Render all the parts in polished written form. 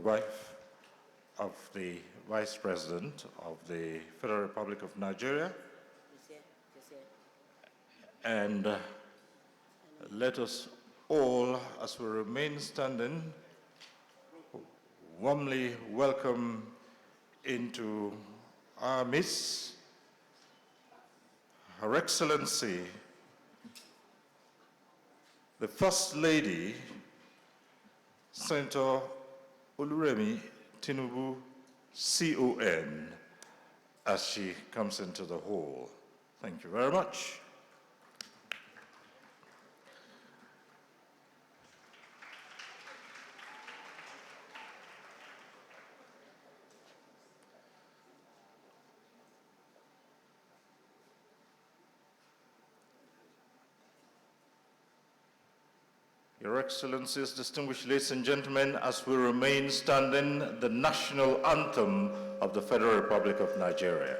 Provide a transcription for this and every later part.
wife of the Vice President of the Federal Republic of Nigeria. And let us all, as we remain standing, warmly welcome into our midst Her Excellency, the First Lady, Senator Oluremi Tinubu, CON, as she comes into the hall. Thank you very much. Your Excellencies, distinguished ladies and gentlemen, as we remain standing, the national anthem of the Federal Republic of Nigeria.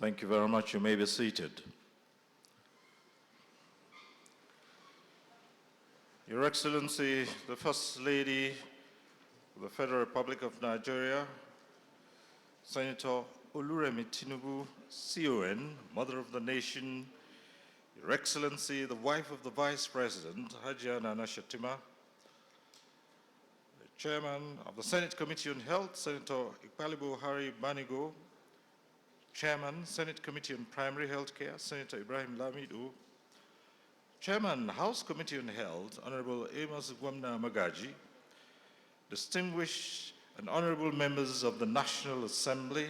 Thank you very much. You may be seated. Your Excellency, the First Lady of the Federal Republic of Nigeria, Senator Oluremi Tinubu, CON, Mother of the Nation, Your Excellency, the wife of the Vice President, Hajia Nana Shatima, the Chairman of the Senate Committee on Health, Senator Ikpalibo Hari Banigo, Chairman, Senate Committee on Primary Health Care, Senator Ibrahim Lamido, Chairman, House Committee on Health, Honorable Amos Gwamna Magaji, distinguished and honorable members of the National Assembly,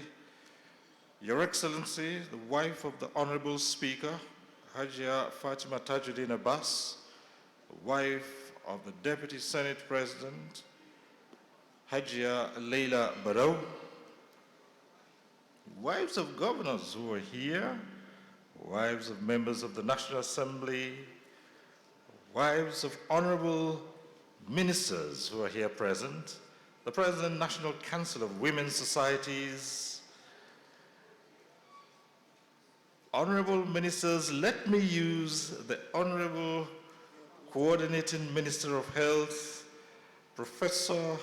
Your Excellency, the wife of the Honorable Speaker, Hajia Fatima Tajuddin Abbas, the wife of the Deputy Senate President, Hajia Leila Barrow, wives of governors who are here, wives of members of the National Assembly, wives of honorable ministers who are here present, the President, National Council of Women's Societies, honorable ministers, let me use the Honorable Coordinating Minister of Health, Professor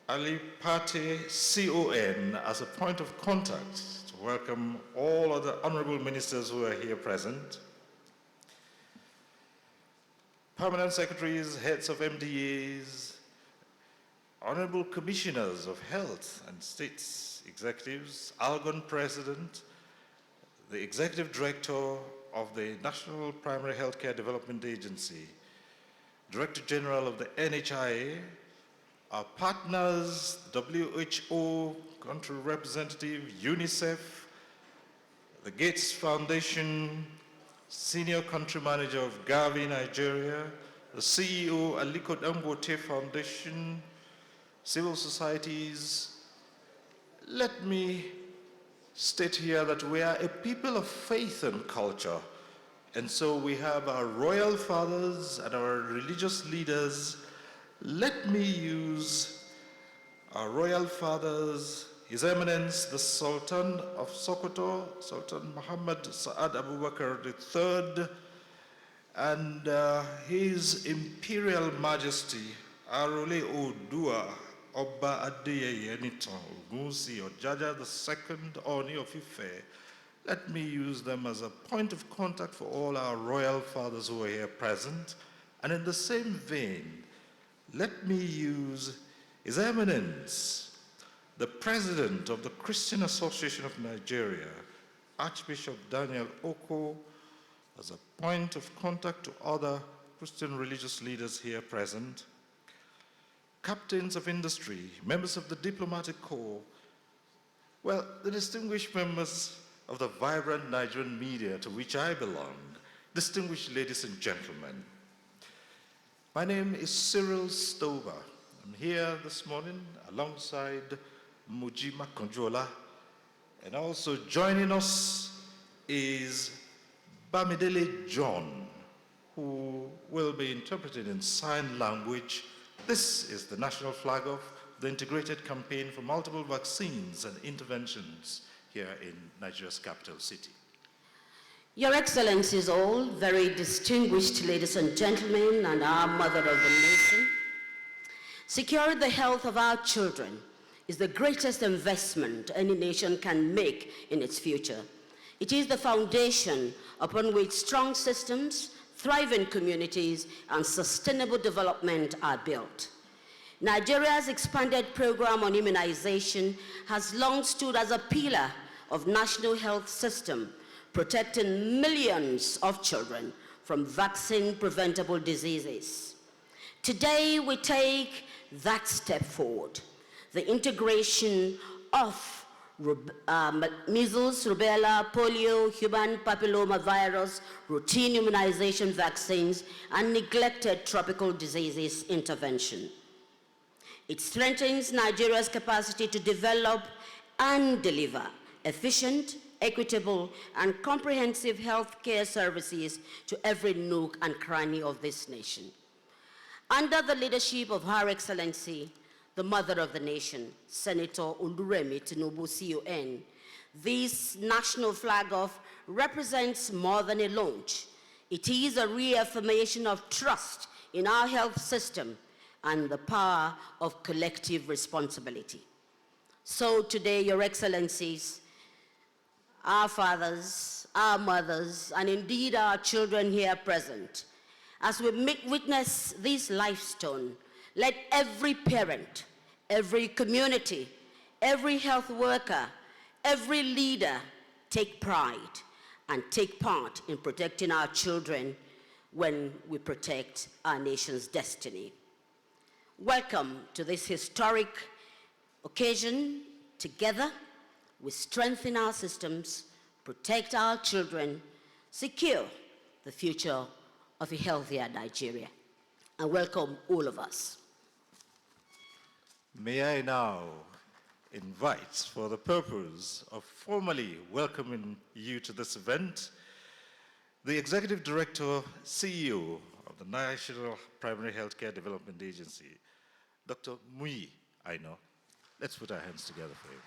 Ali Pate, CON, as a point of contact to welcome all other honorable ministers who are here present. Permanent secretaries, heads of MDAs, honorable commissioners of health and states executives, Algon President, the executive director of the National Primary Healthcare Development Agency, Director General of the NHIA, our partners, WHO, country representative, UNICEF, the Gates Foundation, Senior Country Manager of Gavi, Nigeria, the CEO, Aliko Dangote Foundation, civil societies. Let me state here that we are a people of faith and culture, and so we have our royal fathers and our religious leaders. Let me use our royal fathers, His Eminence the Sultan of Sokoto, Sultan Muhammad Saad Abubakar III, and His Imperial Majesty Arole Odua Oba Adeyeye Enitan Ogunsi Ojaja II Oni of Ife. Let me use them as a point of contact for all our royal fathers who are here present. And in the same vein, let me use His Eminence, the President of the Christian Association of Nigeria, Archbishop Daniel Oko, as a point of contact to other Christian religious leaders here present, captains of industry, members of the diplomatic corps, well, the distinguished members of the vibrant Nigerian media to which I belong, distinguished ladies and gentlemen. My name is Cyril Stover. I'm here this morning alongside Mujima Konjola, and also joining us is Bamidele John, who will be interpreting in sign language. This is the national flag of the integrated campaign for multiple vaccines and interventions here in Nigeria's capital city. Your Excellencies all, very distinguished ladies and gentlemen, and our mother of the nation, securing the health of our children is the greatest investment any nation can make in its future. It is the foundation upon which strong systems, thriving communities, and sustainable development are built. Nigeria's expanded program on immunization has long stood as a pillar of national health system, protecting millions of children from vaccine-preventable diseases. Today, we take that step forward. The integration of measles, rubella, polio, human papillomavirus, routine immunization vaccines, and neglected tropical diseases intervention. It strengthens Nigeria's capacity to develop and deliver efficient, equitable, and comprehensive healthcare services to every nook and cranny of this nation. Under the leadership of Her Excellency, the Mother of the Nation, Senator Oluremi Tinubu, CON, this national flag-off represents more than a launch. It is a reaffirmation of trust in our health system and the power of collective responsibility. So today, Your Excellencies, our fathers, our mothers, and indeed our children here present, as we witness this lifestone, let every parent, every community, every health worker, every leader take pride and take part in protecting our children when we protect our nation's destiny. Welcome to this historic occasion. Together, we strengthen our systems, protect our children, secure the future of a healthier Nigeria. And welcome all of us. May I now invite, for the purpose of formally welcoming you to this event, the Executive Director, CEO of the National Primary Healthcare Development Agency, Dr. Muyi Aino. Let's put our hands together for him.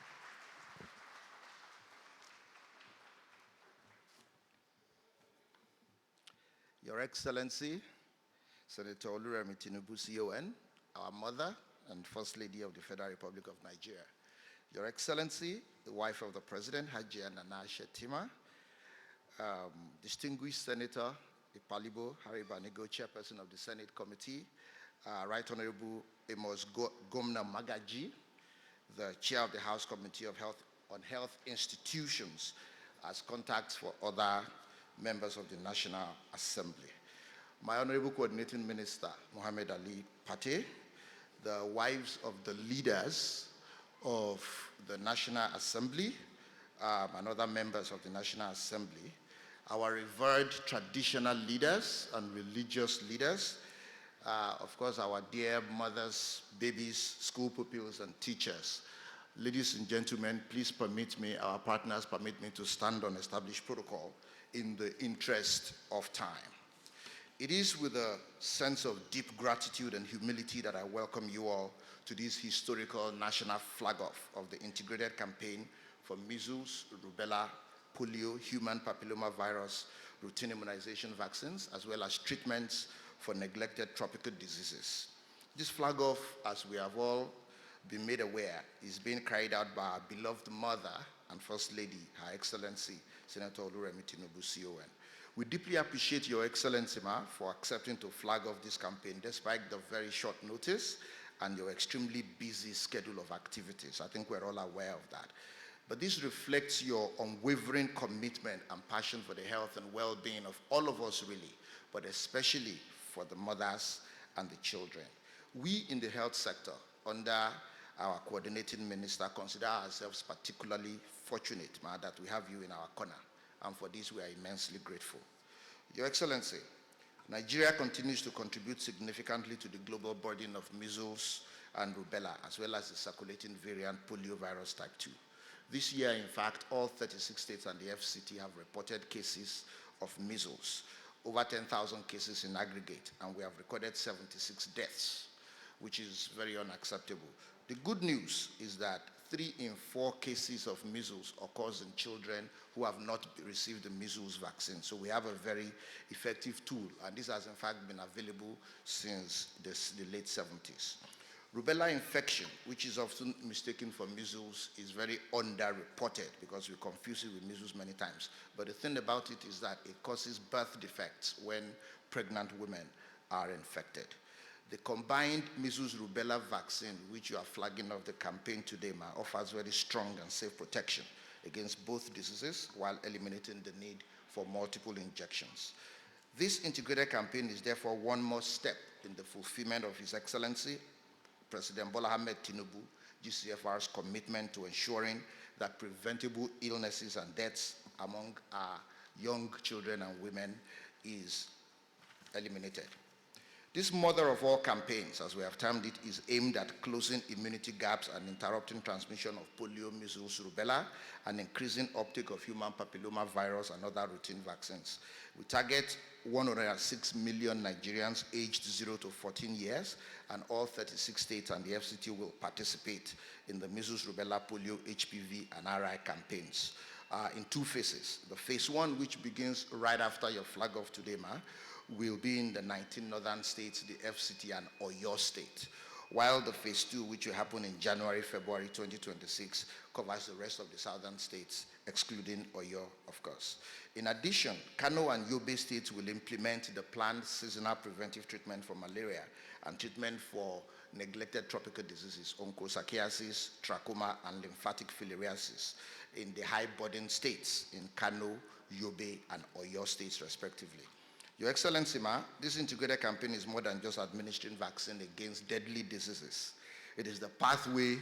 Your Excellency, Senator Oluremi Tinubu, CON, our mother and First Lady of the Federal Republic of Nigeria. Your Excellency, the wife of the President, Hajia Nana Shetima, distinguished Senator Ipalibo Haribanigo, Chairperson of the Senate Committee, Right Honorable Amos Gomna Magaji, the Chair of the House Committee of Health on Health Institutions, as contacts for other members of the National Assembly. My Honorable Coordinating Minister, Mohammed Ali Pate, the wives of the leaders of the National Assembly, and other members of the National Assembly, our revered traditional leaders and religious leaders, of course, our dear mothers, babies, school pupils, and teachers. Ladies and gentlemen, please permit me, our partners permit me to stand on established protocol in the interest of time. It is with a sense of deep gratitude and humility that I welcome you all to this historical national flag-off of the integrated campaign for measles, rubella, polio, human papillomavirus, routine immunization vaccines, as well as treatments for neglected tropical diseases. This flag-off, as we have all been made aware, is being carried out by our beloved mother and First Lady, Her Excellency, Senator Oluremi Tinubu, CON. We deeply appreciate Your Excellency, Ma, for accepting to flag off this campaign despite the very short notice and your extremely busy schedule of activities. I think we're all aware of that. But this reflects your unwavering commitment and passion for the health and well-being of all of us, really, but especially for the mothers and the children. We in the health sector, under our coordinating minister, consider ourselves particularly fortunate, Ma, that we have you in our corner. And for this, we are immensely grateful. Your Excellency, Nigeria continues to contribute significantly to the global burden of measles and rubella, as well as the circulating variant poliovirus type 2. This year, in fact, all 36 states and the FCT have reported cases of measles, over 10,000 cases in aggregate, and we have recorded 76 deaths, which is very unacceptable. The good news is that 3 in 4 cases of measles occurs in children who have not received the measles vaccine. So we have a very effective tool, and this has in fact been available since the late 70s. Rubella infection, which is often mistaken for measles, is very underreported because we confuse it with measles many times. But the thing about it is that it causes birth defects when pregnant women are infected. The combined measles rubella vaccine, which you are flagging off the campaign today, Ma, offers very strong and safe protection against both diseases while eliminating the need for multiple injections. This integrated campaign is therefore one more step in the fulfillment of His Excellency, President Bola Ahmed Tinubu, GCFR's commitment to ensuring that preventable illnesses and deaths among our young children and women is eliminated. This mother of all campaigns, as we have termed it, is aimed at closing immunity gaps and interrupting transmission of polio, measles, rubella, and increasing uptake of human papillomavirus and other routine vaccines. We target 106 million Nigerians aged 0 to 14 years, and all 36 states and the FCT will participate in the measles, rubella, polio, HPV, and RI campaigns in 2 phases. The phase 1, which begins right after your flag off today, Ma, will be in the 19 northern states, the FCT, and Oyo State, while the phase 2, which will happen in January, February 2026, covers the rest of the southern states, excluding Oyo, of course. In addition, Kano and Yobe states will implement the planned seasonal preventive treatment for malaria and treatment for neglected tropical diseases, onchocerciasis, trachoma, and lymphatic filariasis in the high-burden states in Kano, Yobe, and Oyo states, respectively. Your Excellency, Ma, this integrated campaign is more than just administering vaccine against deadly diseases. It is the pathway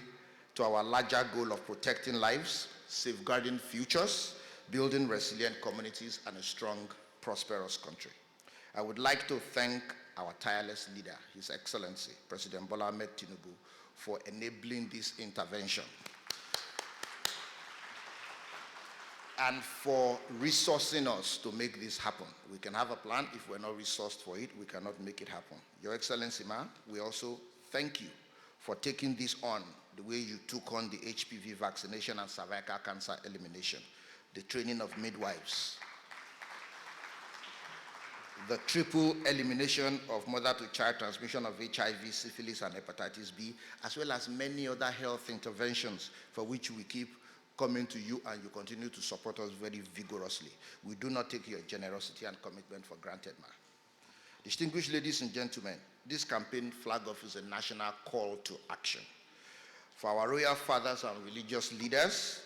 to our larger goal of protecting lives, safeguarding futures, building resilient communities, and a strong, prosperous country. I would like to thank our tireless leader, His Excellency, President Bola Ahmed Tinubu, for enabling this intervention and for resourcing us to make this happen. We can have a plan. If we're not resourced for it, we cannot make it happen. Your Excellency, Ma, we also thank you for taking this on the way you took on the HPV vaccination and cervical cancer elimination, the training of midwives, the triple elimination of mother-to-child transmission of HIV, syphilis, and hepatitis B, as well as many other health interventions for which we keep coming to you, and you continue to support us very vigorously. We do not take your generosity and commitment for granted, Ma. Distinguished ladies and gentlemen, this campaign flag off is a national call to action. For our royal fathers and religious leaders,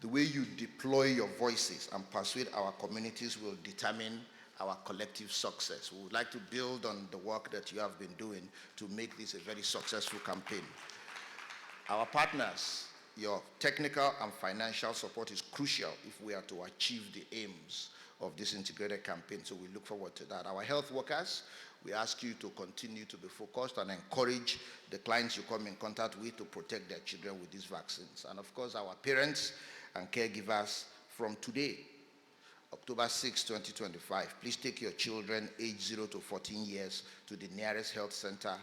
the way you deploy your voices and persuade our communities will determine our collective success. We would like to build on the work that you have been doing to make this a very successful campaign. Our partners, your technical and financial support is crucial if we are to achieve the aims of this integrated campaign, so we look forward to that. Our health workers, we ask you to continue to be focused and encourage the clients you come in contact with to protect their children with these vaccines. And of course, our parents and caregivers, from today, October 6, 2025, please take your children aged 0 to 14 years to the nearest health center,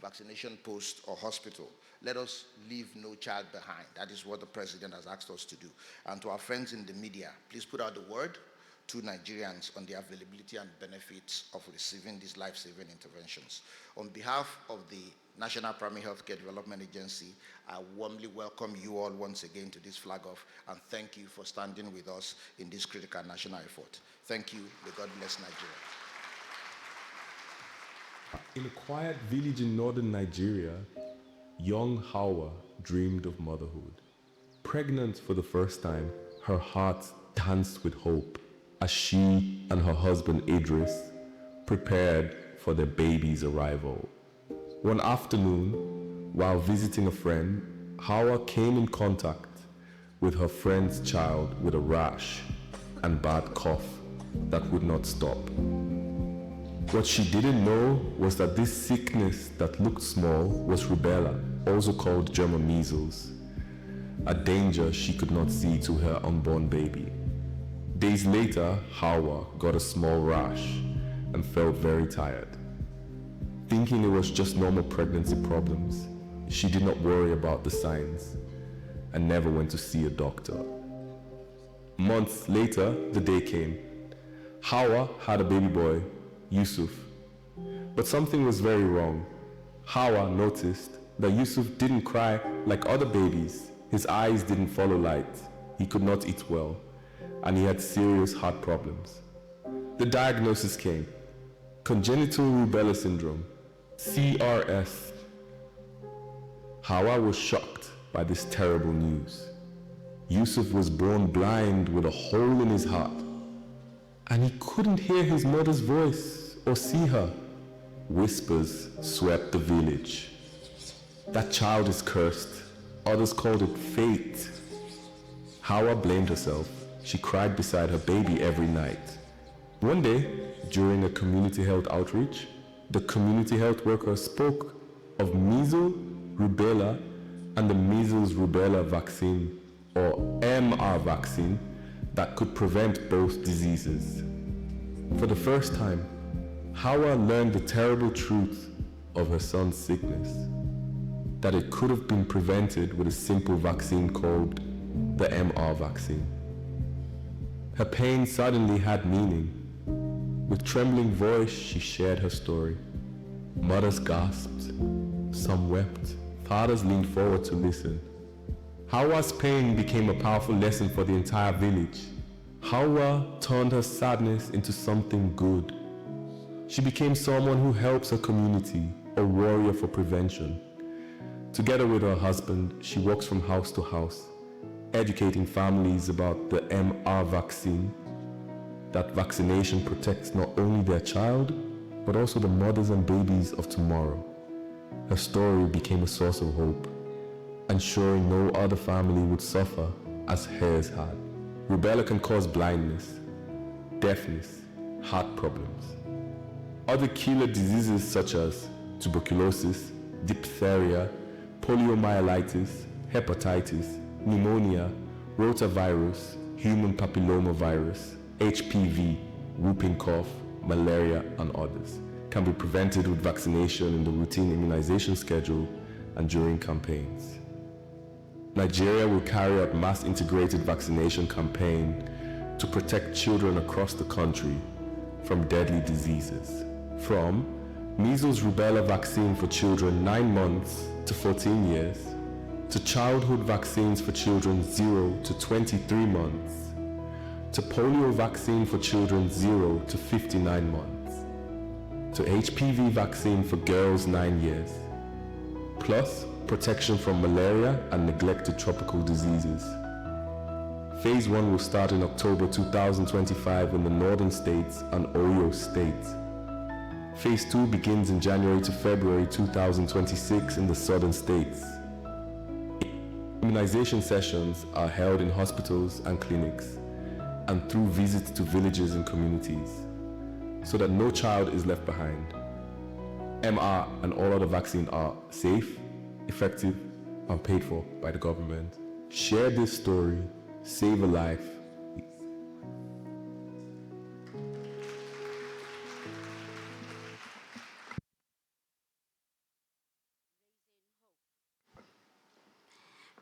vaccination post, or hospital. Let us leave no child behind. That is what the president has asked us to do. And to our friends in the media, please put out the word to Nigerians on the availability and benefits of receiving these life-saving interventions. On behalf of the National Primary Healthcare Development Agency, I warmly welcome you all once again to this flag off and thank you for standing with us in this critical national effort. Thank you. May God bless Nigeria. In a quiet village in northern Nigeria, young Hawa dreamed of motherhood. Pregnant for the first time, her heart danced with hope as she and her husband Idris prepared for their baby's arrival. One afternoon, while visiting a friend, Hawa came in contact with her friend's child with a rash and bad cough that would not stop. What she didn't know was that this sickness that looked small was rubella, also called German measles, a danger she could not see to her unborn baby. Days later, Hawa got a small rash and felt very tired. Thinking it was just normal pregnancy problems, she did not worry about the signs and never went to see a doctor. Months later, the day came. Hawa had a baby boy, Yusuf. But something was very wrong. Hawa noticed that Yusuf didn't cry like other babies. His eyes didn't follow light. He could not eat well, and he had serious heart problems. The diagnosis came: congenital rubella syndrome, CRS. Hawa was shocked by this terrible news. Yusuf was born blind with a hole in his heart, and he couldn't hear his mother's voice or see her. Whispers swept the village. That child is cursed. Others called it fate. Hawa blamed herself. She cried beside her baby every night. One day, during a community health outreach, the community health worker spoke of measles, rubella, and the measles rubella vaccine, or MR vaccine, that could prevent both diseases. For the first time, Hawa learned the terrible truth of her son's sickness, that it could have been prevented with a simple vaccine called the MR vaccine. Her pain suddenly had meaning. With trembling voice, she shared her story. Mothers gasped, some wept, fathers leaned forward to listen. Hawa's pain became a powerful lesson for the entire village. Hawa turned her sadness into something good. She became someone who helps her community, a warrior for prevention. Together with her husband, she walks from house to house, educating families about the MR vaccine, that vaccination protects not only their child, but also the mothers and babies of tomorrow. Her story became a source of hope, ensuring no other family would suffer as hers had. Rubella can cause blindness, deafness, heart problems. Other killer diseases such as tuberculosis, diphtheria, poliomyelitis, hepatitis, pneumonia, rotavirus, human papillomavirus, HPV, whooping cough, malaria, and others can be prevented with vaccination in the routine immunization schedule and during campaigns. Nigeria will carry out mass integrated vaccination campaign to protect children across the country from deadly diseases. From measles rubella vaccine for children 9 months to 14 years, to childhood vaccines for children 0 to 23 months, to polio vaccine for children 0 to 59 months, to HPV vaccine for girls 9 years, plus protection from malaria and neglected tropical diseases. Phase 1 will start in October 2025 in the northern states and Oyo State. Phase 2 begins in January to February 2026 in the southern states. Immunization sessions are held in hospitals and clinics and through visits to villages and communities, so that no child is left behind. MR and all other vaccines are safe, effective, and paid for by the government. Share this story, save a life.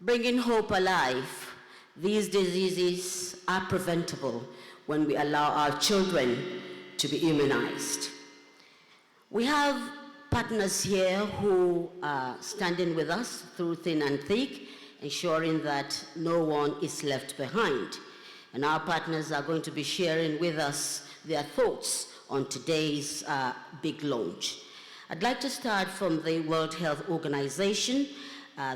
Bringing hope alive. These diseases are preventable when we allow our children to be immunized. We have partners here who are standing with us through thin and thick, ensuring that no one is left behind. And our partners are going to be sharing with us their thoughts on today's big launch. I'd like to start from the World Health Organization.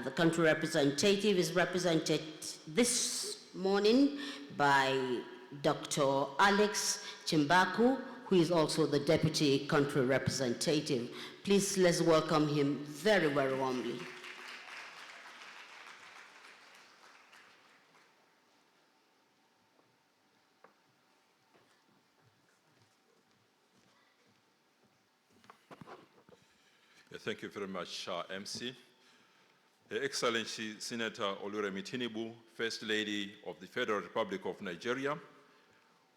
The country representative is represented this morning by Dr. Alex Chimbaku, who is also the deputy country representative. Please, let's welcome him very, very warmly. Thank you very much, MC. Her Excellency Senator Oluremi Tinubu, First Lady of the Federal Republic of Nigeria,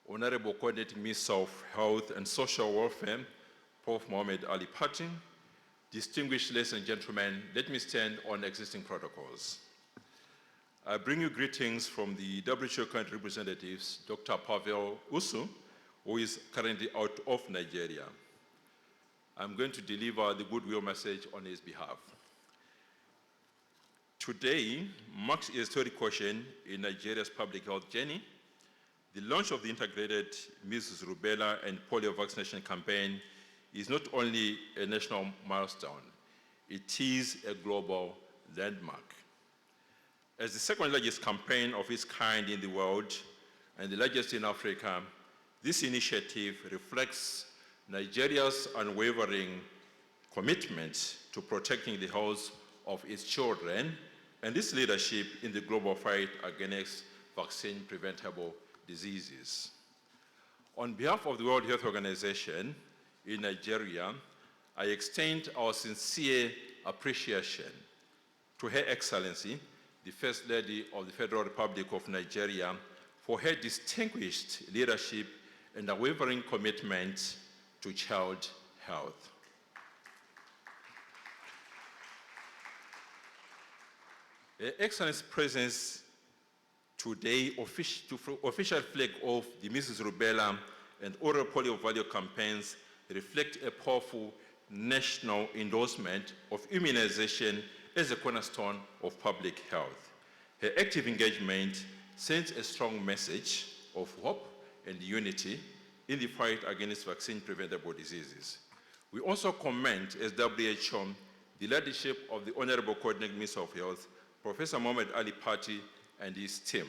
Honorable Coordinating Minister of Health and Social Welfare, Prof. Mohammed Ali Pati, distinguished ladies and gentlemen, let me stand on existing protocols. I bring you greetings from the WHO country representatives, Dr. Pavel Usu, who is currently out of Nigeria. I'm going to deliver the goodwill message on his behalf. Today marks a historic occasion in Nigeria's public health journey. The launch of the integrated Measles Rubella and Polio vaccination campaign is not only a national milestone, it is a global landmark. As the second largest campaign of its kind in the world and the largest in Africa, this initiative reflects Nigeria's unwavering commitment to protecting the health of its children and its leadership in the global fight against vaccine-preventable diseases. On behalf of the World Health Organization in Nigeria, I extend our sincere appreciation to Her Excellency, the First Lady of the Federal Republic of Nigeria, for her distinguished leadership and unwavering commitment to child health. Her Excellency's presence today to official flag off the Measles Rubella and oral polio campaigns reflect a powerful national endorsement of immunization as a cornerstone of public health. Her active engagement sends a strong message of hope and unity in the fight against vaccine-preventable diseases. We also commend as WHO the leadership of the Honorable Coordinating Minister of Health, Professor Mohammed Ali Pati, and his team.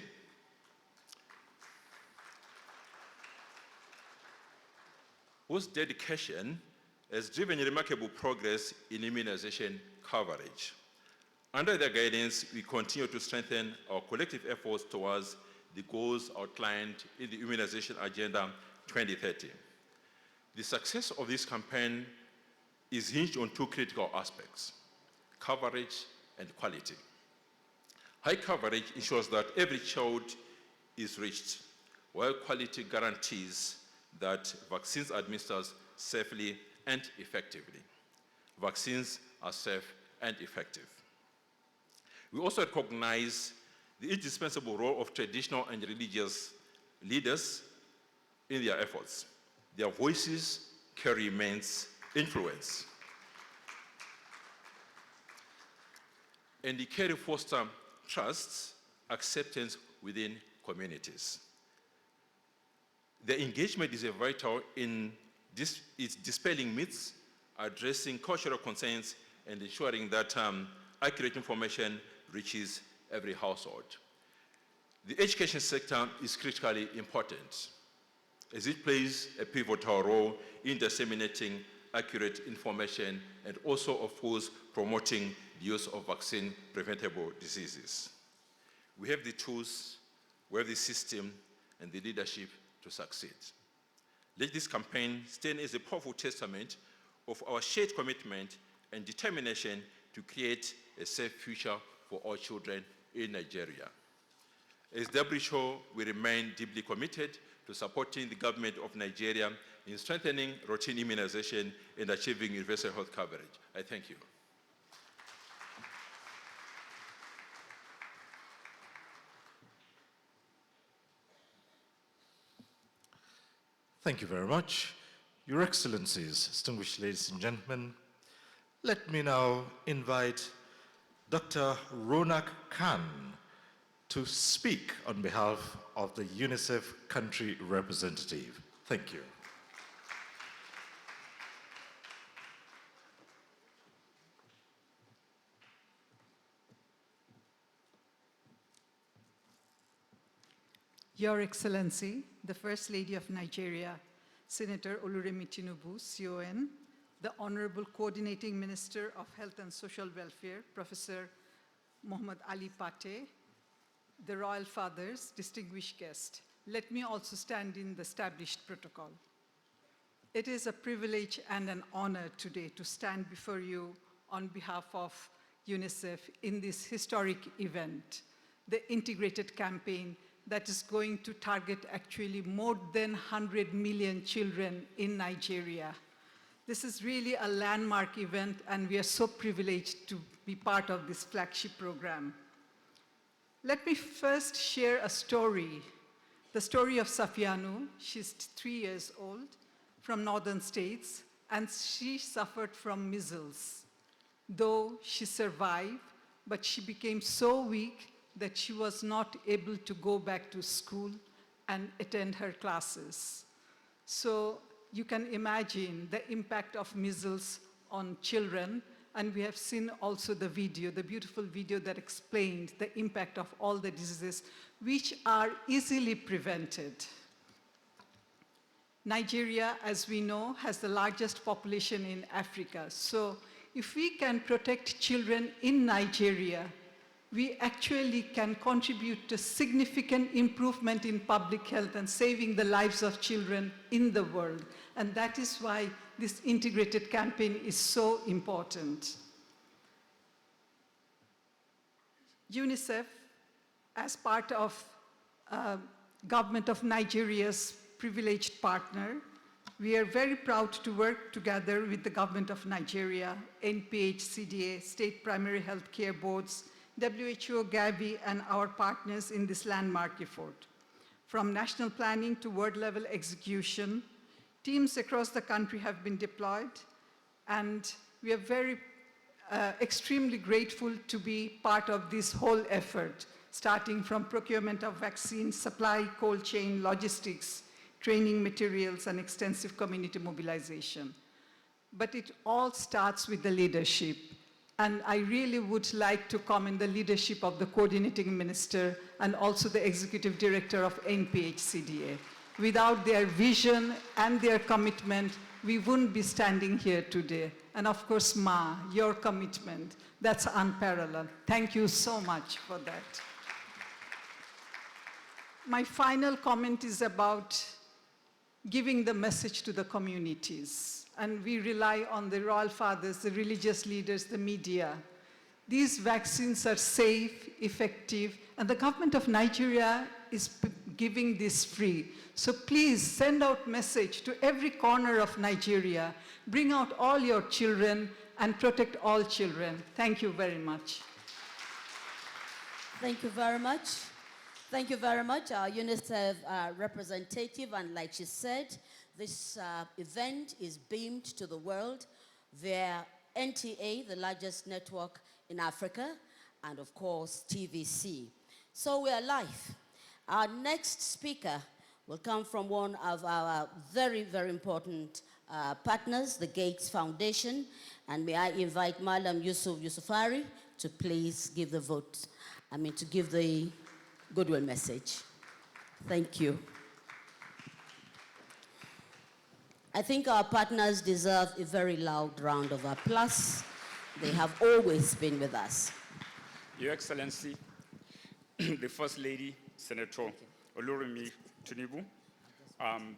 Whose dedication has driven remarkable progress in immunization coverage. Under their guidance, we continue to strengthen our collective efforts towards the goals outlined in the Immunization Agenda 2030. The success of this campaign is hinged on two critical aspects: coverage and quality. High coverage ensures that every child is reached, while quality guarantees that vaccines are administered safely and effectively. Vaccines are safe and effective. We also recognize the indispensable role of traditional and religious leaders in their efforts. Their voices carry immense influence. And they carry foster trust, acceptance within communities. Their engagement is vital in dispelling myths, addressing cultural concerns, and ensuring that accurate information reaches every household. The education sector is critically important, as it plays a pivotal role in disseminating accurate information and also, of course, promoting the use of vaccine-preventable diseases. We have the tools, we have the system, and the leadership to succeed. Let this campaign stand as a powerful testament of our shared commitment and determination to create a safe future for all children in Nigeria. As WHO, we remain deeply committed to supporting the government of Nigeria in strengthening routine immunization and achieving universal health coverage. I thank you. Thank you very much. Your Excellencies, distinguished ladies and gentlemen, let me now invite Dr. Ronak Khan to speak on behalf of the UNICEF country representative. Thank you. Your Excellency, the First Lady of Nigeria, Senator Oluremi Tinubu, CON, the Honorable Coordinating Minister of Health and Social Welfare, Professor Muhammad Ali Pate, the Royal Fathers, distinguished guests. Let me also stand in the established protocol. It is a privilege and an honor today to stand before you on behalf of UNICEF in this historic event, the integrated campaign that is going to target actually more than 100 million children in Nigeria. This is really a landmark event, and we are so privileged to be part of this flagship program. Let me first share a story, the story of Safianu. She's 3 years old from northern states, and she suffered from measles. Though she survived, but she became so weak that she was not able to go back to school and attend her classes. So you can imagine the impact of measles on children, and we have seen also the video, the beautiful video that explained the impact of all the diseases which are easily prevented. Nigeria, as we know, has the largest population in Africa. So if we can protect children in Nigeria, we actually can contribute to significant improvement in public health and saving the lives of children in the world. And that is why this integrated campaign is so important. UNICEF, as part of Government of Nigeria's privileged partner, we are very proud to work together with the Government of Nigeria, NPH, CDA, State Primary Health Care Boards, WHO, Gavi, and our partners in this landmark effort. From national planning to world-level execution, teams across the country have been deployed, and we are very extremely grateful to be part of this whole effort, starting from procurement of vaccines, supply, cold chain, logistics, training materials, and extensive community mobilization. But it all starts with the leadership. And I really would like to commend the leadership of the coordinating minister and also the executive director of NPH-CDA. Without their vision and their commitment, we wouldn't be standing here today. And of course, Ma, your commitment, that's unparalleled. Thank you so much for that. My final comment is about giving the message to the communities. And we rely on the royal fathers, the religious leaders, the media. These vaccines are safe, effective, and the government of Nigeria is giving this free. So please send out message to every corner of Nigeria. Bring out all your children and protect all children. Thank you very much. Thank you very much. Thank you very much, our UNICEF representative, and like she said, this event is beamed to the world via NTA, the largest network in Africa, and of course, TVC. So we are live. Our next speaker will come from one of our very, very important partners, the Gates Foundation. And may I invite Malam Yusufari to please give the vote, to give the goodwill message. Thank you. I think our partners deserve a very loud round of applause. They have always been with us. Your Excellency, the First Lady, Senator Oluremi Tinubu,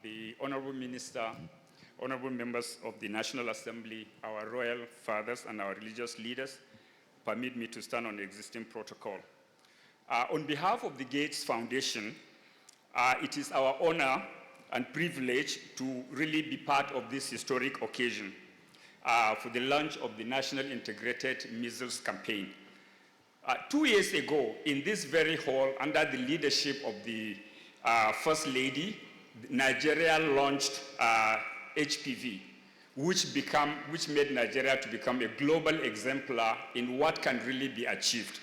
the Honorable Minister, Honorable members of the National Assembly, our royal fathers and our religious leaders, permit me to stand on the existing protocol. On behalf of the Gates Foundation, it is our honor and privilege to really be part of this historic occasion for the launch of the National Integrated Measles Campaign. 2 years ago, in this very hall, under the leadership of the First Lady, Nigeria launched HPV, which made Nigeria to become a global exemplar in what can really be achieved.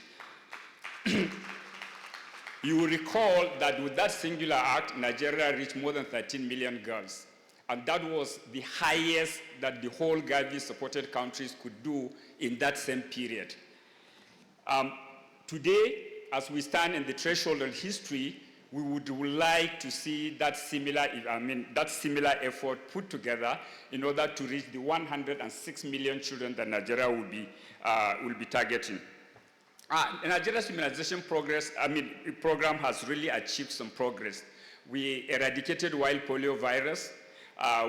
You will recall that with that singular act, Nigeria reached more than 13 million girls. And that was the highest that the whole Gavi-supported countries could do in that same period. Today, as we stand in the threshold of history, we would like to see that similar effort put together in order to reach the 106 million children that Nigeria will be targeting. Nigeria's immunization program has really achieved some progress. We eradicated wild polio virus.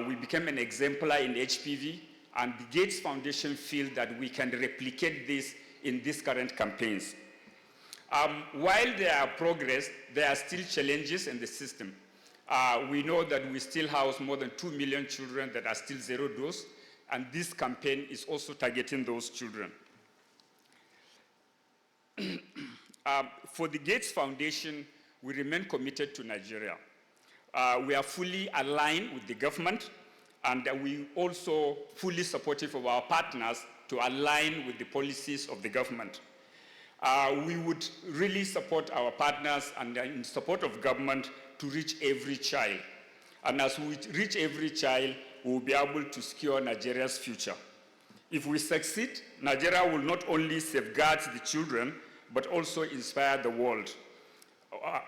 We became an exemplar in HPV, and the Gates Foundation feels that we can replicate this in these current campaigns. While there are progress, there are still challenges in the system. We know that we still house more than 2 million children that are still zero dose, and this campaign is also targeting those children. For the Gates Foundation, we remain committed to Nigeria. We are fully aligned with the government, and we also fully supportive of our partners to align with the policies of the government. We would really support our partners and in support of government to reach every child. And as we reach every child, we will be able to secure Nigeria's future. If we succeed, Nigeria will not only safeguard the children, but also inspire the world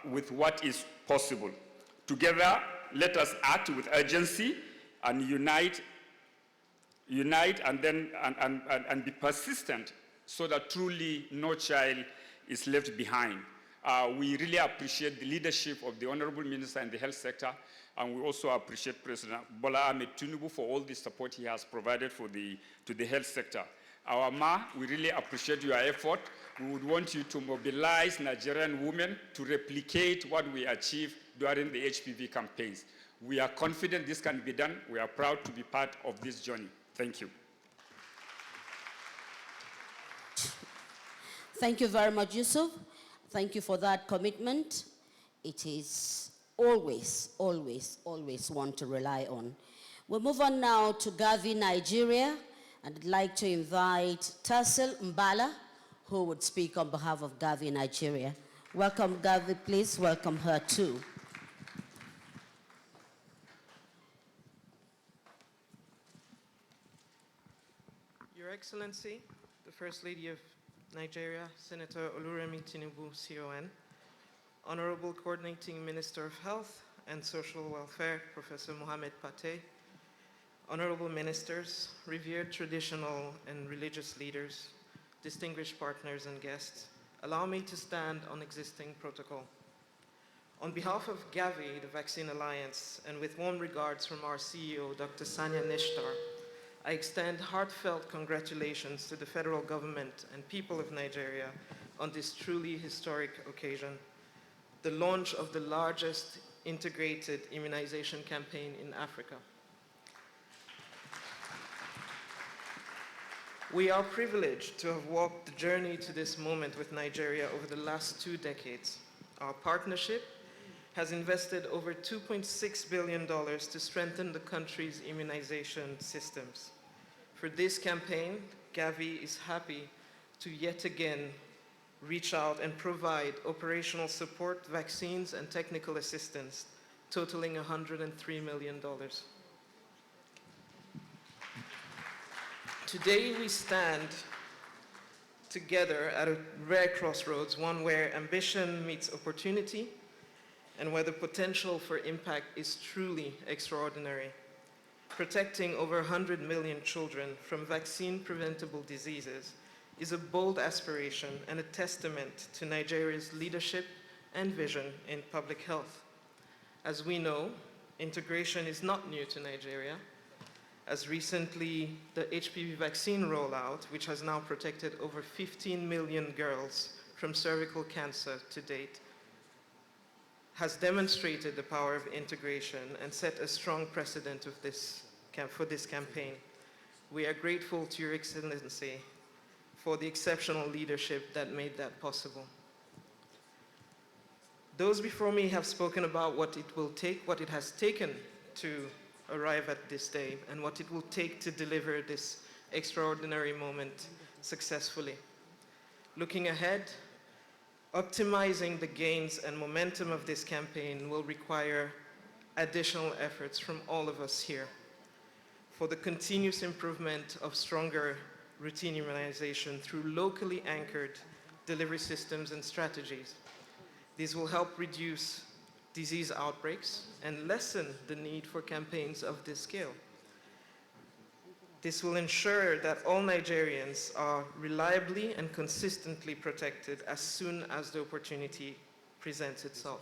with what is possible. Together, let us act with urgency and unite and be persistent so that truly no child is left behind. We really appreciate the leadership of the Honorable Minister in the health sector, and we also appreciate President Bola Ahmed Tinubu for all the support he has provided to the health sector. Our Ma, we really appreciate your effort. We would want you to mobilize Nigerian women to replicate what we achieved during the HPV campaigns. We are confident this can be done. We are proud to be part of this journey. Thank you. Thank you very much, Yusuf. Thank you for that commitment. It is always, always, always one to rely on. We'll move on now to Gavi, Nigeria, and I'd like to invite Tassel Mbala, who would speak on behalf of Gavi, Nigeria. Welcome, Gavi, please. Welcome her, too. Your Excellency, the First Lady of Nigeria, Senator Oluremi Tinubu, CON, Honorable Coordinating Minister of Health and Social Welfare, Professor Mohamed Pate, Honorable Ministers, revered traditional and religious leaders, distinguished partners and guests, allow me to stand on existing protocol. On behalf of Gavi, the Vaccine Alliance, and with warm regards from our CEO, Dr. Sanya Neshtar, I extend heartfelt congratulations to the federal government and people of Nigeria on this truly historic occasion, the launch of the largest integrated immunization campaign in Africa. We are privileged to have walked the journey to this moment with Nigeria over the last 2 decades. Our partnership has invested over $2.6 billion to strengthen the country's immunization systems. For this campaign, Gavi is happy to yet again reach out and provide operational support, vaccines, and technical assistance, totaling $103 million. Today we stand together at a rare crossroads, one where ambition meets opportunity and where the potential for impact is truly extraordinary. Protecting over 100 million children from vaccine-preventable diseases is a bold aspiration and a testament to Nigeria's leadership and vision in public health. As we know, integration is not new to Nigeria. As recently, the HPV vaccine rollout, which has now protected over 15 million girls from cervical cancer to date, has demonstrated the power of integration and set a strong precedent for this campaign. We are grateful to Your Excellency for the exceptional leadership that made that possible. Those before me have spoken about what it will take, what it has taken to arrive at this day, and what it will take to deliver this extraordinary moment successfully. Looking ahead, optimizing the gains and momentum of this campaign will require additional efforts from all of us here for the continuous improvement of stronger routine immunization through locally anchored delivery systems and strategies. These will help reduce disease outbreaks and lessen the need for campaigns of this scale. This will ensure that all Nigerians are reliably and consistently protected as soon as the opportunity presents itself.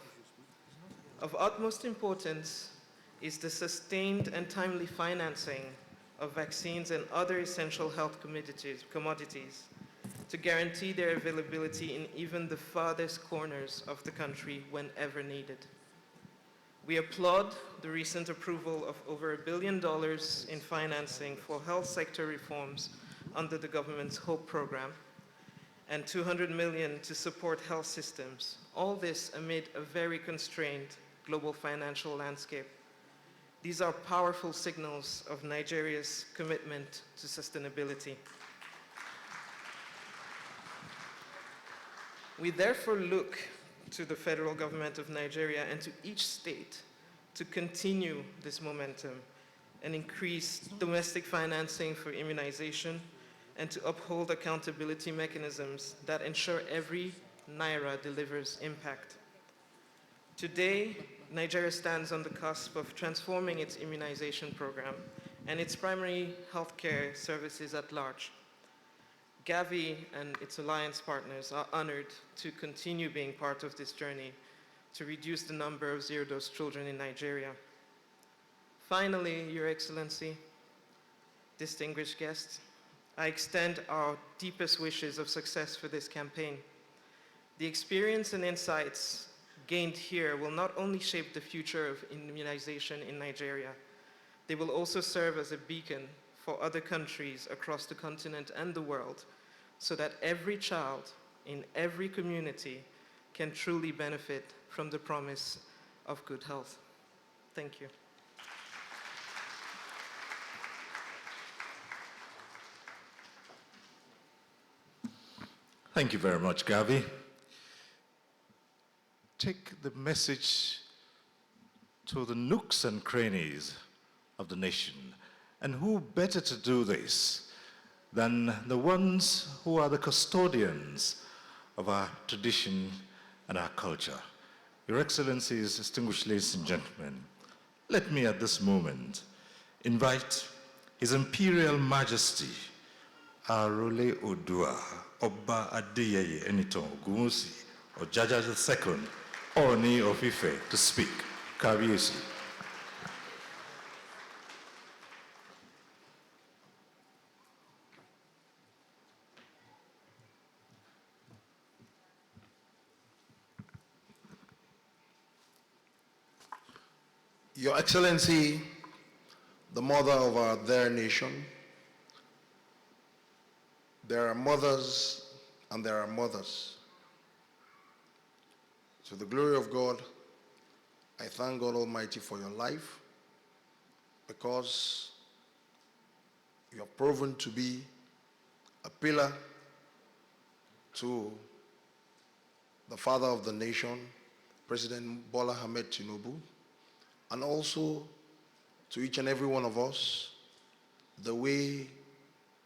Of utmost importance is the sustained and timely financing of vaccines and other essential health commodities to guarantee their availability in even the farthest corners of the country whenever needed. We applaud the recent approval of over $1 billion in financing for health sector reforms under the government's HOPE program and $200 million to support health systems. All this amid a very constrained global financial landscape. These are powerful signals of Nigeria's commitment to sustainability. We therefore look to the federal government of Nigeria and to each state to continue this momentum and increase domestic financing for immunization and to uphold accountability mechanisms that ensure every naira delivers impact. Today, Nigeria stands on the cusp of transforming its immunization program and its primary healthcare services at large. Gavi and its alliance partners are honored to continue being part of this journey to reduce the number of zero-dose children in Nigeria. Finally, Your Excellency, distinguished guests, I extend our deepest wishes of success for this campaign. The experience and insights gained here will not only shape the future of immunization in Nigeria, they will also serve as a beacon for other countries across the continent and the world, so that every child in every community can truly benefit from the promise of good health. Thank you. Thank you very much, Gavi. Take the message to the nooks and crannies of the nation. And who better to do this than the ones who are the custodians of our tradition and our culture. Your Excellencies, distinguished ladies and gentlemen, let me at this moment invite His Imperial Majesty, Arole Odua, Oba Adeyeye Enitan Ogunwusi, Ojaja II, Oni of Ife, to speak. Kabiyesi. Your Excellency, the mother of our dear nation, there are mothers and there are mothers. To the glory of God, I thank God Almighty for your life, because you have proven to be a pillar to the father of the nation, President Bola Ahmed Tinubu, and also to each and every one of us, the way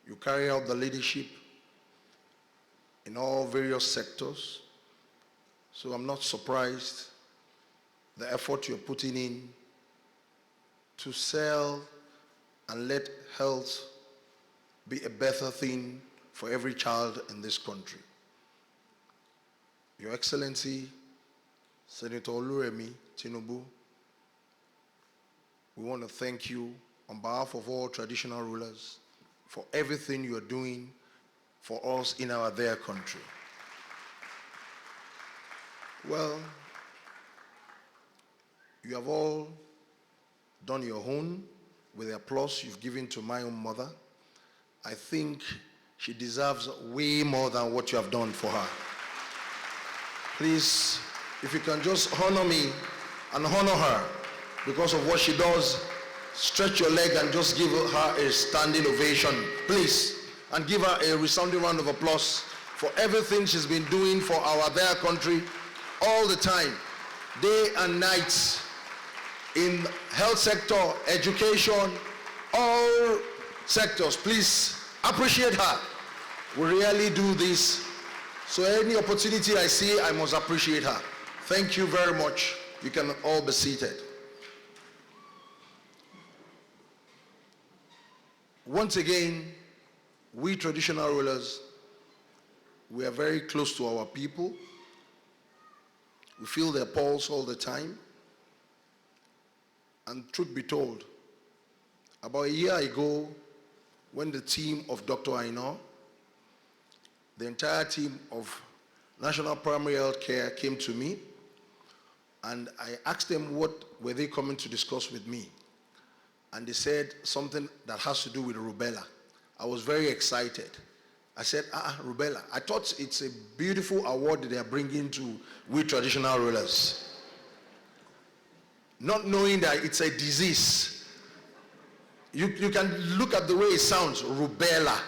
you carry out the leadership in all various sectors. So I'm not surprised the effort you're putting in to sell and let health be a better thing for every child in this country. Your Excellency, Senator Oluremi Tinubu, we want to thank you on behalf of all traditional rulers for everything you are doing for us in our dear country. Well, you have all done your own with the applause you've given to my own mother. I think she deserves way more than what you have done for her. Please if you can just honor me and honor her because of what she does, stretch your leg and just give her a standing ovation, please. And give her a resounding round of applause for everything she's been doing for their country all the time, day and night, in health sector, education, all sectors. Please appreciate her. We really do this. So any opportunity I see, I must appreciate her. Thank you very much. You can all be seated. Once again, we traditional rulers, we are very close to our people. We feel their pulse all the time. And truth be told, about a year ago, when the team of Dr. Aino, the entire team of National Primary Health Care came to me, and I asked them what were they coming to discuss with me. And they said something that has to do with rubella. I was very excited. I said, rubella. I thought it's a beautiful award that they are bringing to we traditional rulers. Not knowing that it's a disease. You can look at the way it sounds, rubella.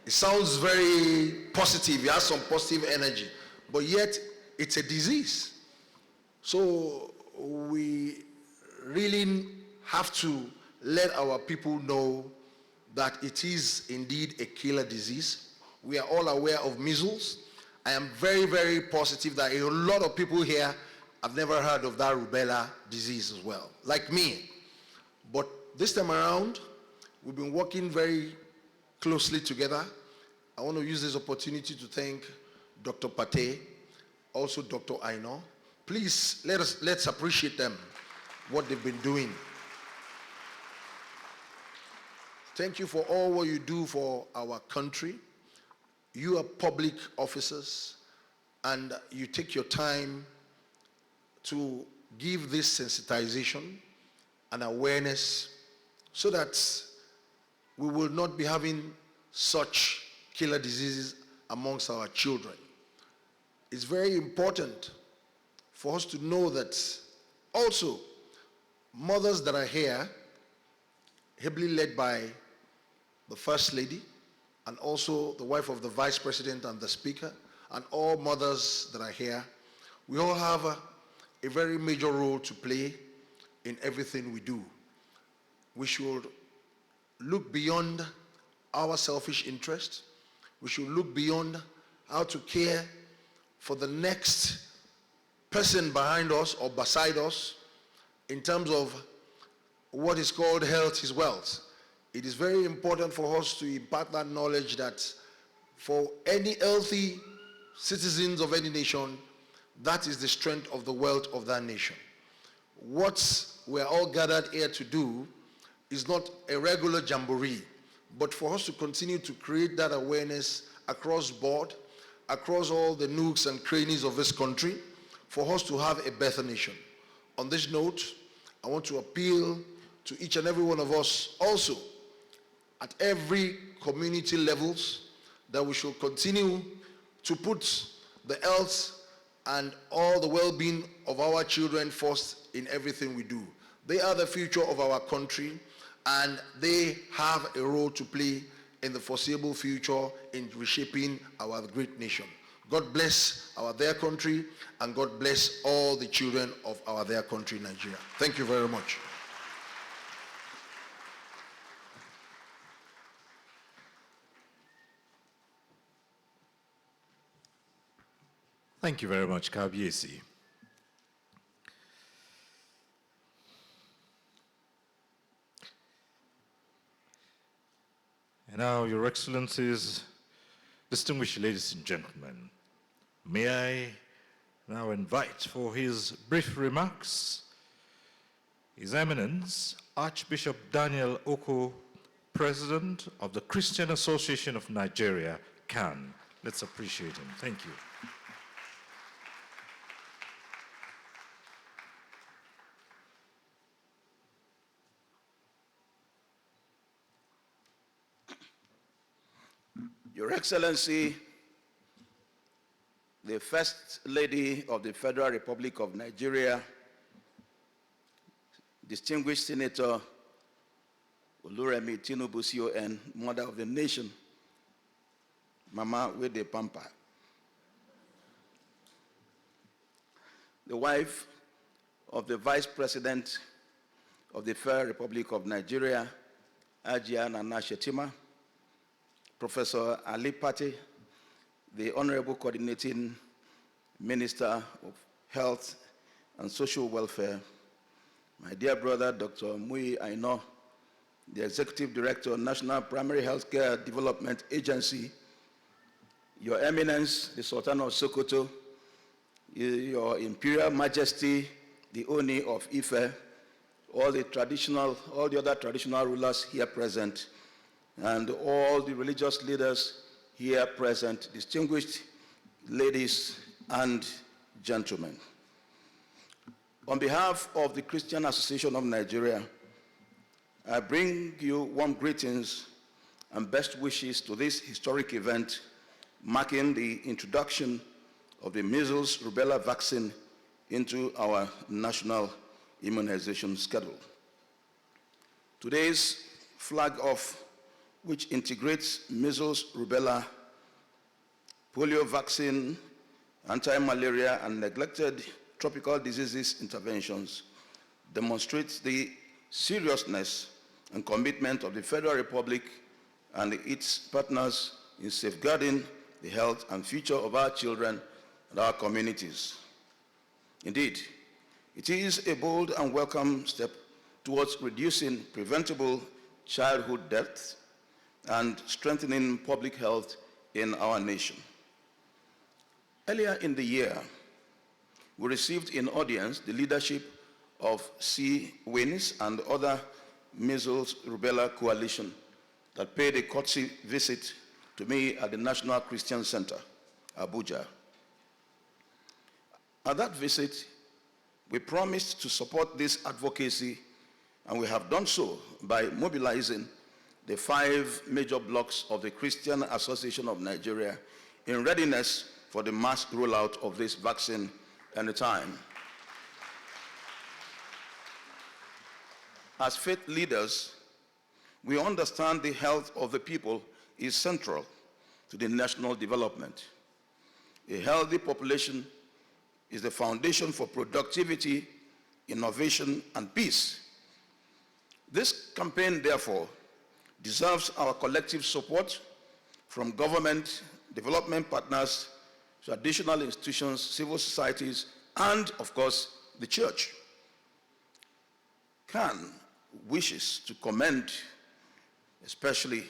It sounds very positive, it has some positive energy, but yet it's a disease. So we really have to let our people know that it is indeed a killer disease. We are all aware of measles. I am very, very positive that a lot of people here have never heard of that rubella disease as well, like me. But this time around, we've been working very closely together. I want to use this opportunity to thank Dr. Pate, also Dr. Aino. Please, let's appreciate them, what they've been doing. Thank you for all what you do for our country. You are public officers, and you take your time to give this sensitization and awareness so that we will not be having such killer diseases amongst our children. It's very important for us to know that also mothers that are here, heavily led by the First Lady and also the wife of the Vice President and the Speaker, and all mothers that are here, we all have a very major role to play in everything we do. We should look beyond our selfish interest. We should look beyond how to care for the next person behind us or beside us in terms of what is called health is wealth. It is very important for us to impart that knowledge that for any healthy citizens of any nation, that is the strength of the wealth of that nation. What we're all gathered here to do is not a regular jamboree, but for us to continue to create that awareness across board, across all the nooks and crannies of this country, for us to have a better nation. On this note, I want to appeal to each and every one of us also at every community levels that we should continue to put the health and all the well-being of our children first in everything we do. They are the future of our country, and they have a role to play in the foreseeable future in reshaping our great nation. God bless our dear country, and God bless all the children of our dear country, Nigeria. Thank you very much. Thank you very much, Kabiesi. And now, Your Excellencies, distinguished ladies and gentlemen, may I now invite for his brief remarks His Eminence Archbishop Daniel Oko, President of the Christian Association of Nigeria, CAN. Let's appreciate him. Thank you. Your Excellency, the First Lady of the Federal Republic of Nigeria, distinguished Senator Oluremi Tinubu, CON, Mother of the Nation, Mama Wede Pampa, the wife of the Vice President of the Federal Republic of Nigeria, Ajia Nana Shetima, Professor Ali Pate, the Honorable Coordinating Minister of Health and Social Welfare, my dear brother, Dr. Mui Aino, the Executive Director of National Primary Healthcare Development Agency, Your Eminence, the Sultan of Sokoto, Your Imperial Majesty, the Oni of Ife, all the other traditional rulers here present, and all the religious leaders here present, distinguished ladies and gentlemen. On behalf of the Christian Association of Nigeria, I bring you warm greetings and best wishes to this historic event marking the introduction of the measles rubella vaccine into our national immunization schedule. Today's flag off, which integrates measles rubella, polio vaccine, anti-malaria, and neglected tropical diseases interventions, demonstrates the seriousness and commitment of the Federal Republic and its partners in safeguarding the health and future of our children and our communities. Indeed, it is a bold and welcome step towards reducing preventable childhood deaths and strengthening public health in our nation. Earlier in the year, we received in audience the leadership of C-WINS and other Measles Rubella Coalition that paid a courtesy visit to me at the National Christian Center, Abuja. At that visit, we promised to support this advocacy, and we have done so by mobilizing the 5 major blocks of the Christian Association of Nigeria in readiness for the mass rollout of this vaccine anytime. As faith leaders, we understand the health of the people is central to the national development. A healthy population is the foundation for productivity, innovation, and peace. This campaign, therefore, deserves our collective support from government, development partners, traditional institutions, civil societies, and, of course, the church. CAN wishes to commend especially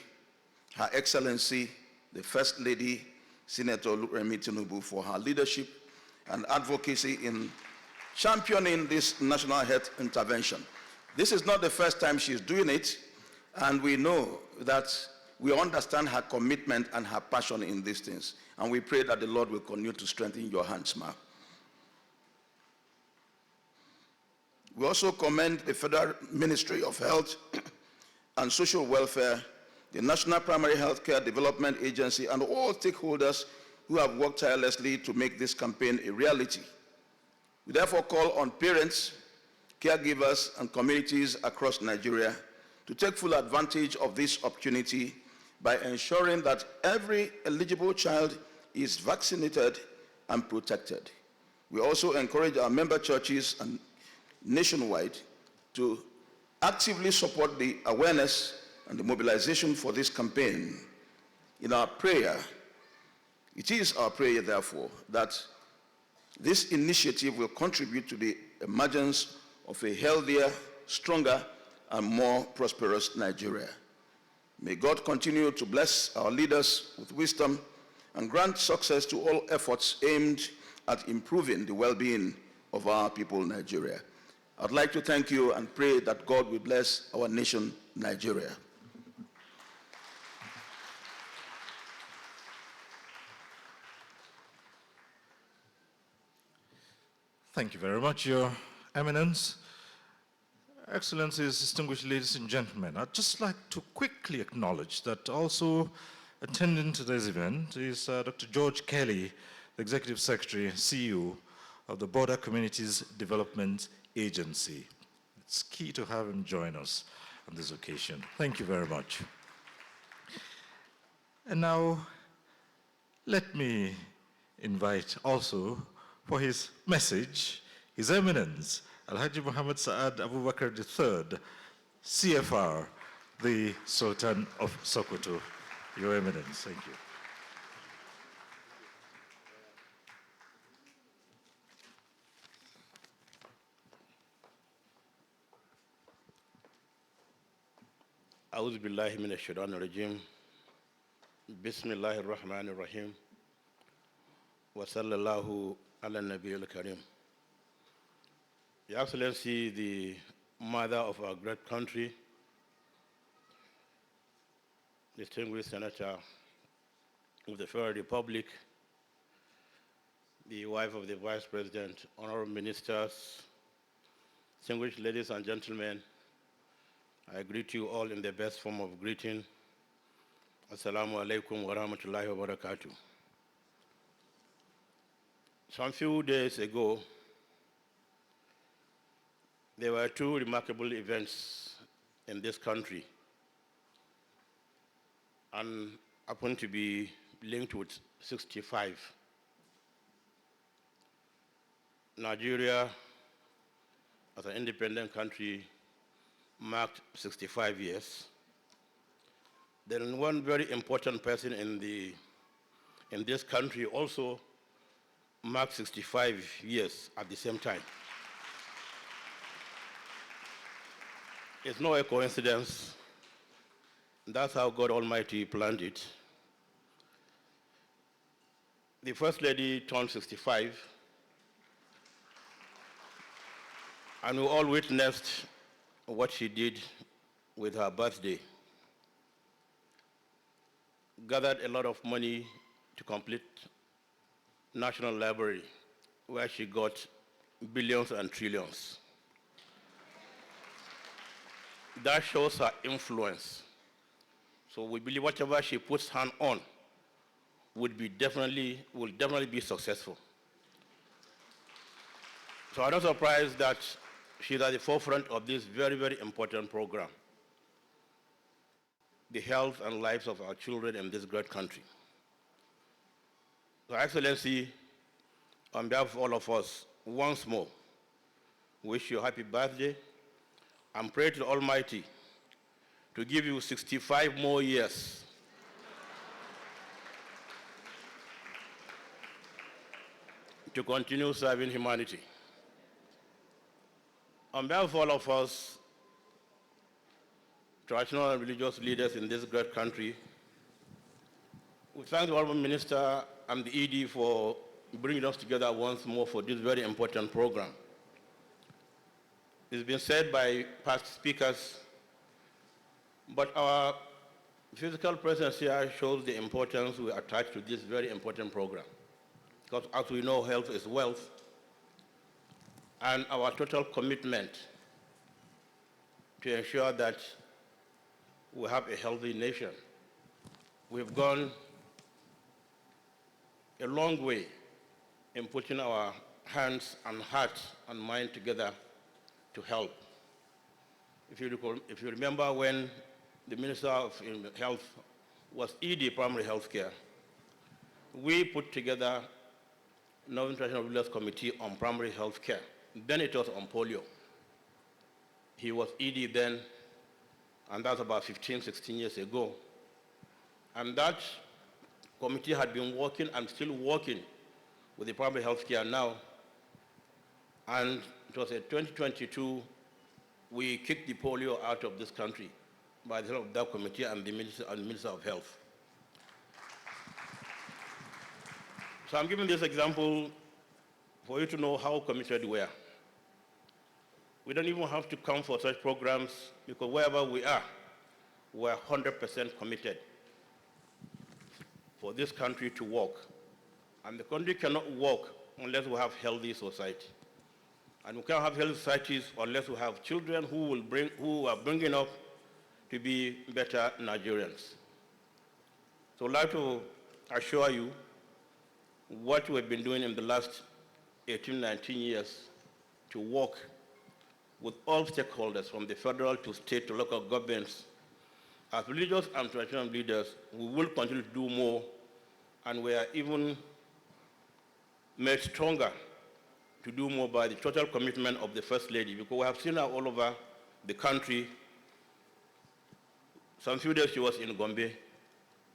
Her Excellency, the First Lady, Senator Oluremi Tinubu, for her leadership and advocacy in championing this national health intervention. This is not the first time she's doing it, and we know that we understand her commitment and her passion in these things, and we pray that the Lord will continue to strengthen your hands, ma'am. We also commend the Federal Ministry of Health and Social Welfare, the National Primary Healthcare Development Agency, and all stakeholders who have worked tirelessly to make this campaign a reality. We therefore call on parents, caregivers, and communities across Nigeria to take full advantage of this opportunity by ensuring that every eligible child is vaccinated and protected. We also encourage our member churches and nationwide to actively support the awareness and the mobilization for this campaign. In our prayer, it is our prayer, therefore, that this initiative will contribute to the emergence of a healthier, stronger, and more prosperous Nigeria. May God continue to bless our leaders with wisdom and grant success to all efforts aimed at improving the well-being of our people, Nigeria. I'd like to thank you and pray that God will bless our nation, Nigeria. Thank you very much, Your Eminence. Excellencies, distinguished ladies and gentlemen, I'd just like to quickly acknowledge that also attending today's event is Dr. George Kelly, the Executive Secretary, CEO of the Border Communities Development Agency. It's key to have him join us on this occasion. Thank you very much. And now, let me invite also for his message, His Eminence, Alhaji Muhammad Saad Abubakar III, CFR, the Sultan of Sokoto. Your Eminence, thank you. أعوذ بالله من الشيطان الرجيم بسم الله الرحمن الرحيم وصلى الله على النبي الكريم. Your Excellency, the mother of our great country, distinguished Senator of the Federal Republic, the wife of the Vice President, honorable ministers, distinguished ladies and gentlemen, I greet you all in the best form of greeting. Assalamu alaikum wa rahmatullahi wa barakatuh. Some few days ago, there were two remarkable events in this country and happened to be linked with 65. Nigeria, as an independent country, marked 65 years. Then one very important person in this country also marked 65 years at the same time. It's not a coincidence. That's how God Almighty planned it. The First Lady turned 65, and we all witnessed what she did with her birthday. Gathered a lot of money to complete National Library, where she got billions and trillions. That shows her influence. So we believe whatever she puts hand on will definitely be successful. So I'm not surprised that she's at the forefront of this very, very important program, the health and lives of our children in this great country. So, Excellency, on behalf of all of us, once more, wish you a happy birthday and pray to the Almighty to give you 65 more years. To continue serving humanity. On behalf of all of us, traditional and religious leaders in this great country, we thank the Honorable Minister and the ED for bringing us together once more for this very important program. It's been said by past speakers, but our physical presence here shows the importance we attach to this very important program. Because as we know, health is wealth, and our total commitment to ensure that we have a healthy nation. We've gone a long way in putting our hands and heart and mind together to help. If you remember when the Minister of Health was ED Primary Health Care, we put together Northern International Rulers Committee on Primary Health Care. Then it was on polio. He was ED then, and that's about 15, 16 years ago. And that committee had been working and still working with the primary health care now. And it was in 2022, we kicked the polio out of this country by the help of that committee and the Minister of Health. So I'm giving this example for you to know how committed we are. We don't even have to come for such programs because wherever we are, we're 100% committed for this country to work. And the country cannot work unless we have healthy society. And we can't have healthy societies unless we have children who are bringing up to be better Nigerians. So I'd like to assure you what we've been doing in the last 18, 19 years to work with all stakeholders from the federal to state to local governments. As religious and traditional leaders, we will continue to do more, and we are even made stronger to do more by the total commitment of the First Lady, because we have seen her all over the country. Some few days she was in Gombe,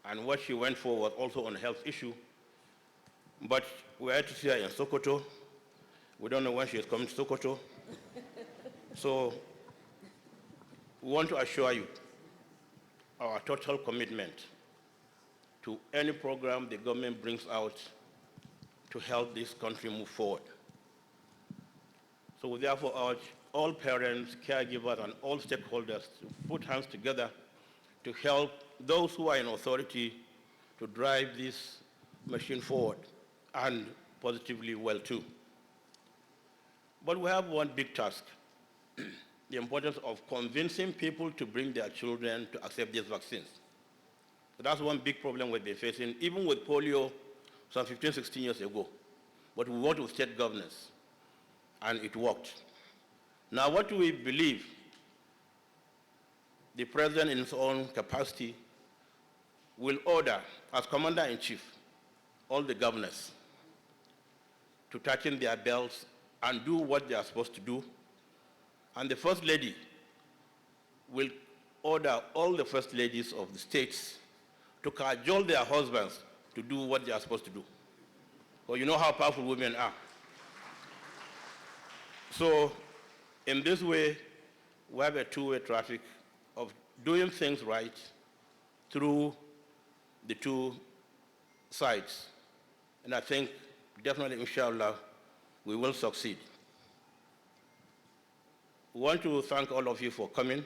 and what she went for was also on a health issue. But we had to see her in Sokoto. We don't know when she is coming to Sokoto. So we want to assure you our total commitment to any program the government brings out to help this country move forward. So we therefore urge all parents, caregivers, and all stakeholders to put hands together to help those who are in authority to drive this machine forward, and positively well too. But we have one big task, the importance of convincing people to bring their children to accept these vaccines. So that's one big problem we've been facing, even with polio some 15, 16 years ago. But we worked with state governors, and it worked. Now, what do we believe? The president, in his own capacity, will order, as commander-in-chief, all the governors to tighten their belts and do what they are supposed to do. And the First Lady will order all the First Ladies of the states to cajole their husbands to do what they are supposed to do. Well, you know how powerful women are. So in this way, we have a two-way traffic of doing things right through the two sides. And I think definitely, inshallah, we will succeed. We want to thank all of you for coming.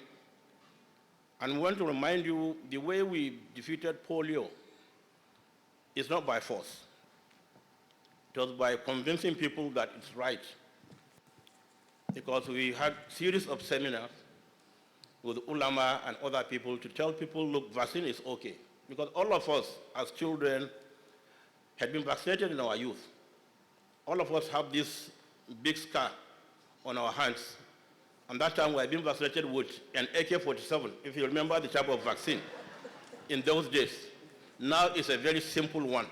And we want to remind you the way we defeated polio is not by force. It was by convincing people that it's right. Because we had a series of seminars with ulama and other people to tell people, look, vaccine is okay. Because all of us as children had been vaccinated in our youth. All of us have this big scar on our hands. And that time we had been vaccinated with an AK-47, if you remember the type of vaccine in those days. Now it's a very simple one.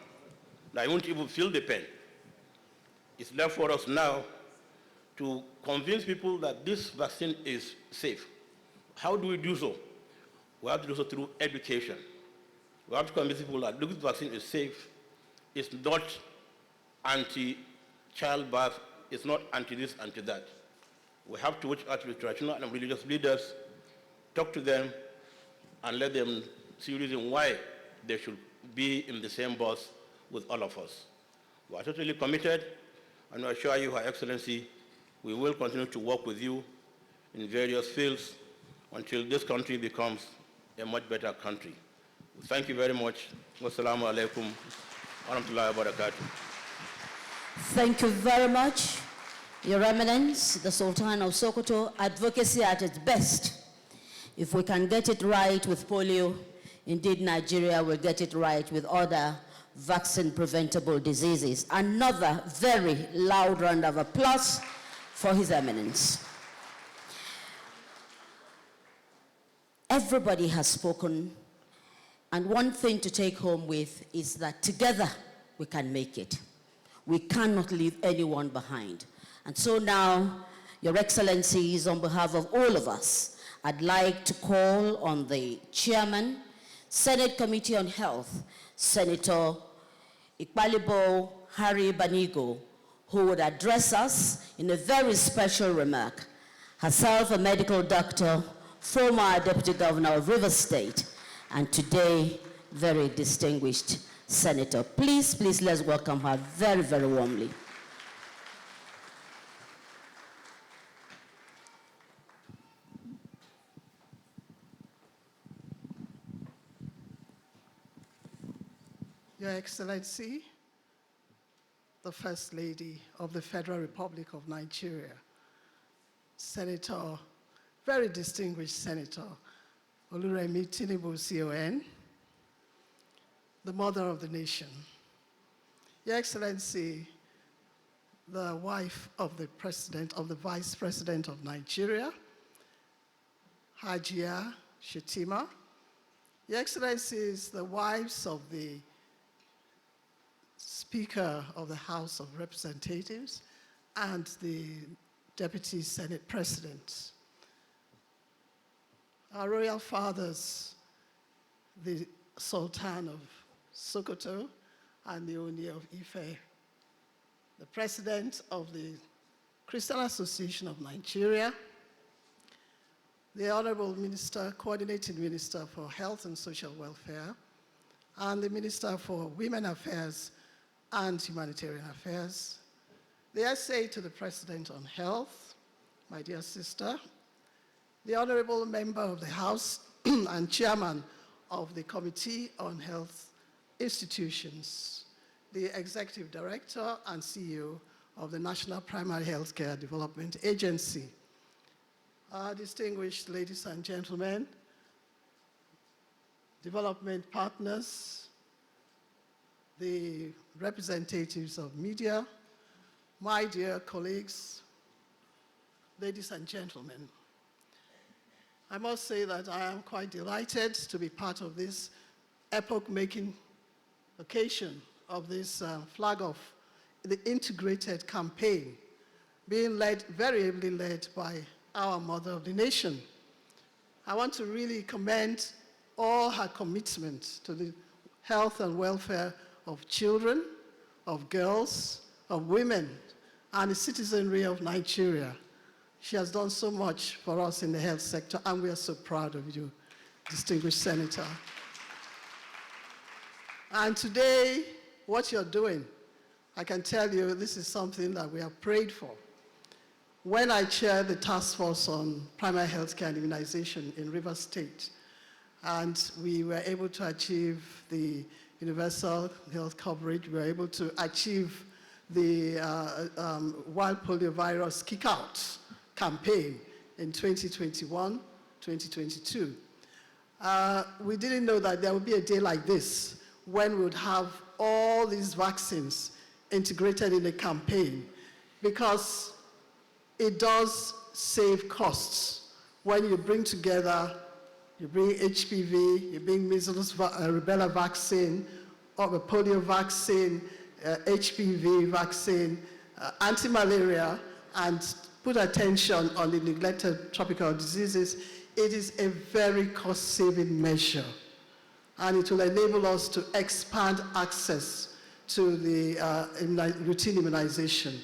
I won't even feel the pain. It's left for us now to convince people that this vaccine is safe. How do we do so? We have to do so through education. We have to convince people that this vaccine is safe. It's not anti-childbirth. It's not anti-this, anti-that. We have to reach out to the traditional and religious leaders, talk to them, and let them see the reason why they should be in the same bus with all of us. We are totally committed, and I assure you, Her Excellency, we will continue to work with you in various fields until this country becomes a much better country. Thank you very much. Wassalamu alaikum wa rahmatullahi wa barakatuh. Thank you very much, Your Eminence, the Sultan of Sokoto. Advocacy at its best. If we can get it right with polio, indeed Nigeria will get it right with other vaccine-preventable diseases. Another very loud round of applause for His Eminence. Everybody has spoken, and one thing to take home with is that together we can make it. We cannot leave anyone behind. And so now, Your Excellencies, on behalf of all of us, I'd like to call on the Chairman, Senate Committee on Health, Senator Ikpalibo Harry Banigo, who would address us in a very special remark. Herself a medical doctor, former Deputy Governor of Rivers State, and today, very distinguished Senator. Please, let's welcome her very, very warmly. Your Excellency, the First Lady of the Federal Republic of Nigeria, Senator, very distinguished Senator Oluremi Tinubu, CON, the mother of the nation, Your Excellency, the wife of the President, of the Vice President of Nigeria, Hajia Shetima, Your Excellencies, the wives of the Speaker of the House of Representatives and the Deputy Senate President, our royal fathers, the Sultan of Sokoto and the Oni of Ife, the President of the Christian Association of Nigeria, the Honorable Minister, Coordinating Minister for Health and Social Welfare, and the Minister for Women Affairs and Humanitarian Affairs, the essay to the President on Health, my dear sister, the Honorable Member of the House and Chairman of the Committee on Health Institutions, the Executive Director and CEO of the National Primary Healthcare Development Agency, distinguished ladies and gentlemen, development partners, the representatives of media, my dear colleagues, ladies and gentlemen, I must say that I am quite delighted to be part of this epoch-making occasion of this flag of the integrated campaign being led, very ably led by our mother of the nation. I want to really commend all her commitment to the health and welfare of children, of girls, of women, and the citizenry of Nigeria. She has done so much for us in the health sector, and we are so proud of you, distinguished Senator. And today, what you're doing, I can tell you this is something that we have prayed for. When I chaired the task force on primary health care and immunization in Rivers State, and we were able to achieve the universal health coverage, we were able to achieve the wild poliovirus kick-out campaign in 2021, 2022. We didn't know that there would be a day like this when we would have all these vaccines integrated in a campaign, because it does save costs. When you bring together, you bring HPV, you bring Measles Rubella vaccine, or the polio vaccine, HPV vaccine, anti-malaria, and put attention on the neglected tropical diseases, it is a very cost-saving measure. And it will enable us to expand access to the routine immunization.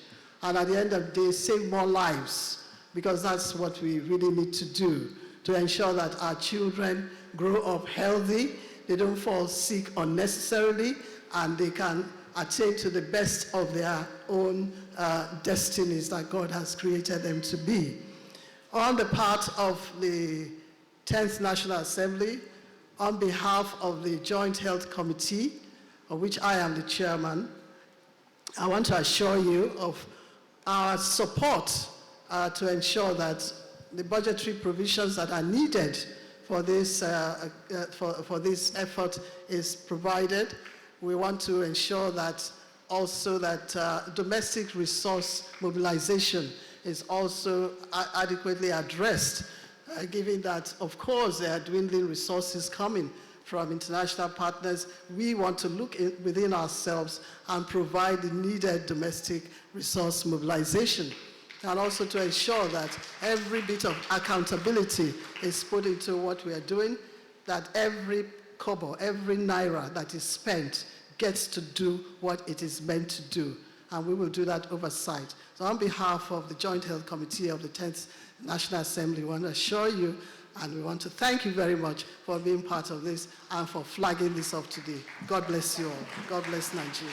And at the end of the day, save more lives, because that's what we really need to do to ensure that our children grow up healthy, they don't fall sick unnecessarily, and they can attain to the best of their own destinies that God has created them to be. On the part of the 10th National Assembly, on behalf of the Joint Health Committee, of which I am the chairman, I want to assure you of our support to ensure that the budgetary provisions that are needed for this, for this effort is provided. We want to ensure that also that domestic resource mobilization is also adequately addressed, given that, of course, there are dwindling resources coming from international partners. We want to look within ourselves and provide the needed domestic resource mobilization, and also to ensure that every bit of accountability is put into what we are doing, that every kobo, every naira that is spent gets to do what it is meant to do. And we will do that oversight. So on behalf of the Joint Health Committee of the 10th National Assembly, we want to assure you, and we want to thank you very much for being part of this and for flagging this up today. God bless you all. God bless Nigeria.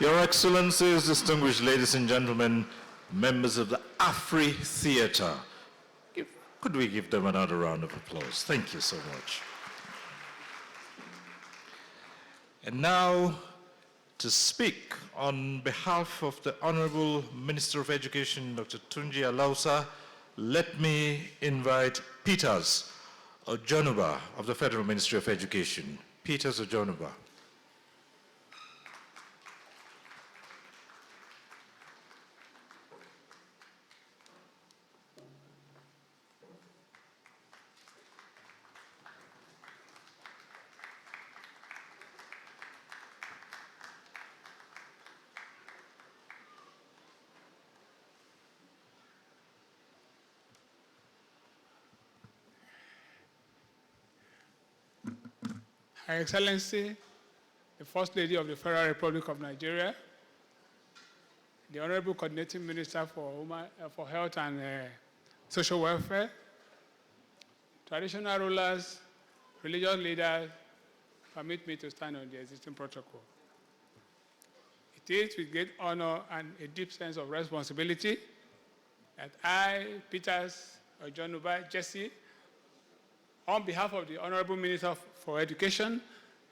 Your Excellencies, distinguished ladies and gentlemen, members of the Afri Theatre. Could we give them another round of applause? Thank you so much. And now, to speak on behalf of the Honorable Minister of Education, Dr. Tunji Alausa, let me invite Peters Ojonuba of the Federal Ministry of Education. Peters Ojonuba. Her Excellency, the First Lady of the Federal Republic of Nigeria, the Honorable Coordinating Minister for Health and Social Welfare, traditional rulers, religious leaders, permit me to stand on the existing protocol. It is with great honor and a deep sense of responsibility that I, Peters Ojonuba Jesse, on behalf of the Honorable Minister for Education,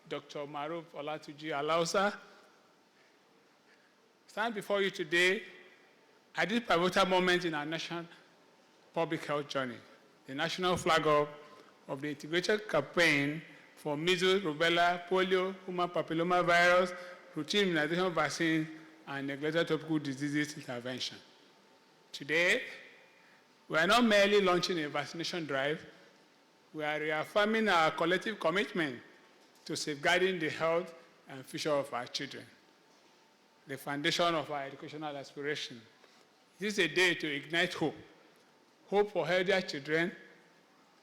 Dr. Maruf Olatuji Alausa, stand before you today at this pivotal moment in our national public health journey, the national flag off of the integrated campaign for measles, rubella, polio, human papillomavirus, routine immunization vaccine, and neglected tropical diseases intervention. Today, we are not merely launching a vaccination drive, we are reaffirming our collective commitment to safeguarding the health and future of our children, the foundation of our educational aspiration. This is a day to ignite hope, hope for healthier children,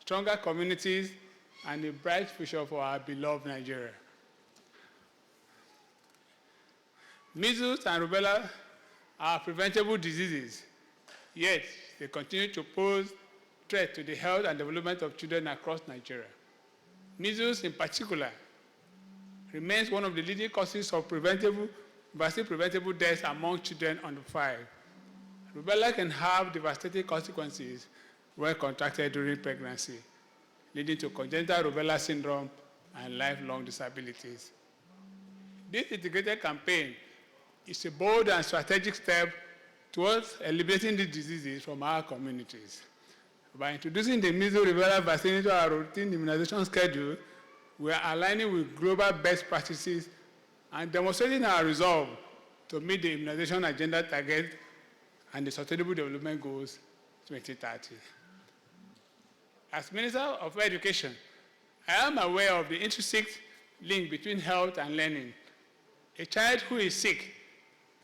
stronger communities, and a bright future for our beloved Nigeria. Measles and rubella are preventable diseases, yet they continue to pose threat to the health and development of children across Nigeria. Measles, in particular, remains one of the leading causes of vaccine-preventable deaths among children under 5. Rubella can have devastating consequences when contracted during pregnancy, leading to congenital rubella syndrome and lifelong disabilities. This integrated campaign is a bold and strategic step towards eliminating these diseases from our communities. By introducing the measles rubella vaccine into our routine immunization schedule, we are aligning with global best practices and demonstrating our resolve to meet the immunization agenda target and the Sustainable Development Goals 2030. As Minister of Education, I am aware of the intrinsic link between health and learning. A child who is sick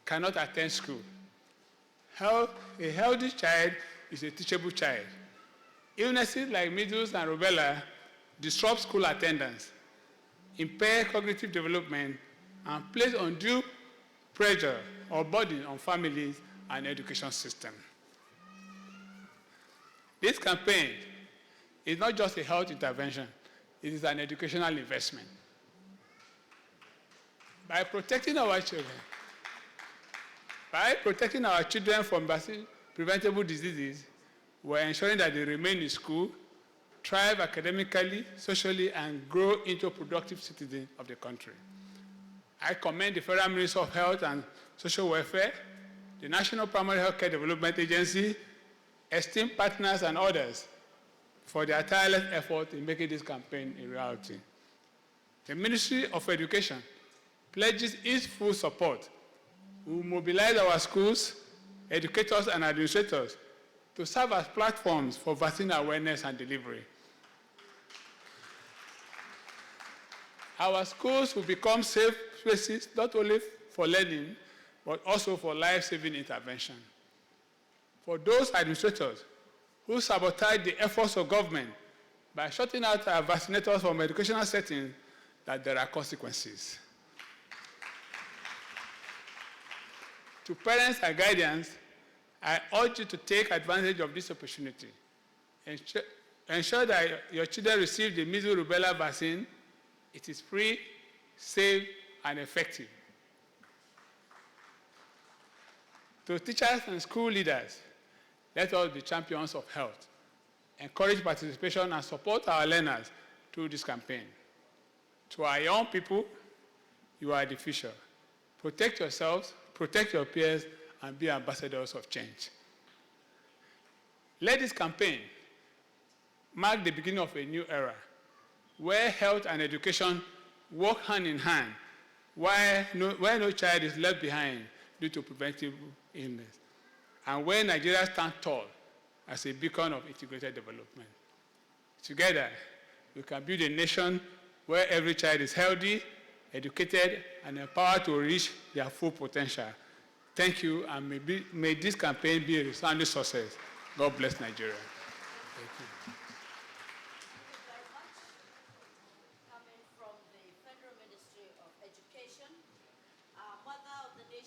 cannot attend school. A healthy child is a teachable child. Illnesses like measles and rubella disrupt school attendance, impair cognitive development, and place undue pressure or burden on families and education system. This campaign is not just a health intervention, it is an educational investment. By protecting our children from vaccine-preventable diseases, we're ensuring that they remain in school, thrive academically, socially, and grow into productive citizens of the country. I commend the Federal Ministry of Health and Social Welfare, the National Primary Healthcare Development Agency, esteemed partners, and others for their tireless effort in making this campaign a reality. The Ministry of Education pledges its full support. We will mobilize our schools, educators, and administrators to serve as platforms for vaccine awareness and delivery. Our schools will become safe spaces not only for learning, but also for life-saving intervention. For those administrators who sabotage the efforts of government by shutting out our vaccinators from educational settings, that there are consequences. To parents and guardians, I urge you to take advantage of this opportunity. Ensure that your children receive the measles rubella vaccine. It is free, safe, and effective. To teachers and school leaders, let us be champions of health. Encourage participation and support our learners through this campaign. To our young people, you are the future. Protect yourselves, protect your peers, and be ambassadors of change. Let this campaign mark the beginning of a new era where health and education work hand in hand, where no child is left behind due to preventable illness, and where Nigeria stands tall as a beacon of integrated development. Together, we can build a nation where every child is healthy, educated, and empowered to reach their full potential. Thank you, and may this campaign be a resounding success. God bless Nigeria. Thank you. Thank you very much. Coming from the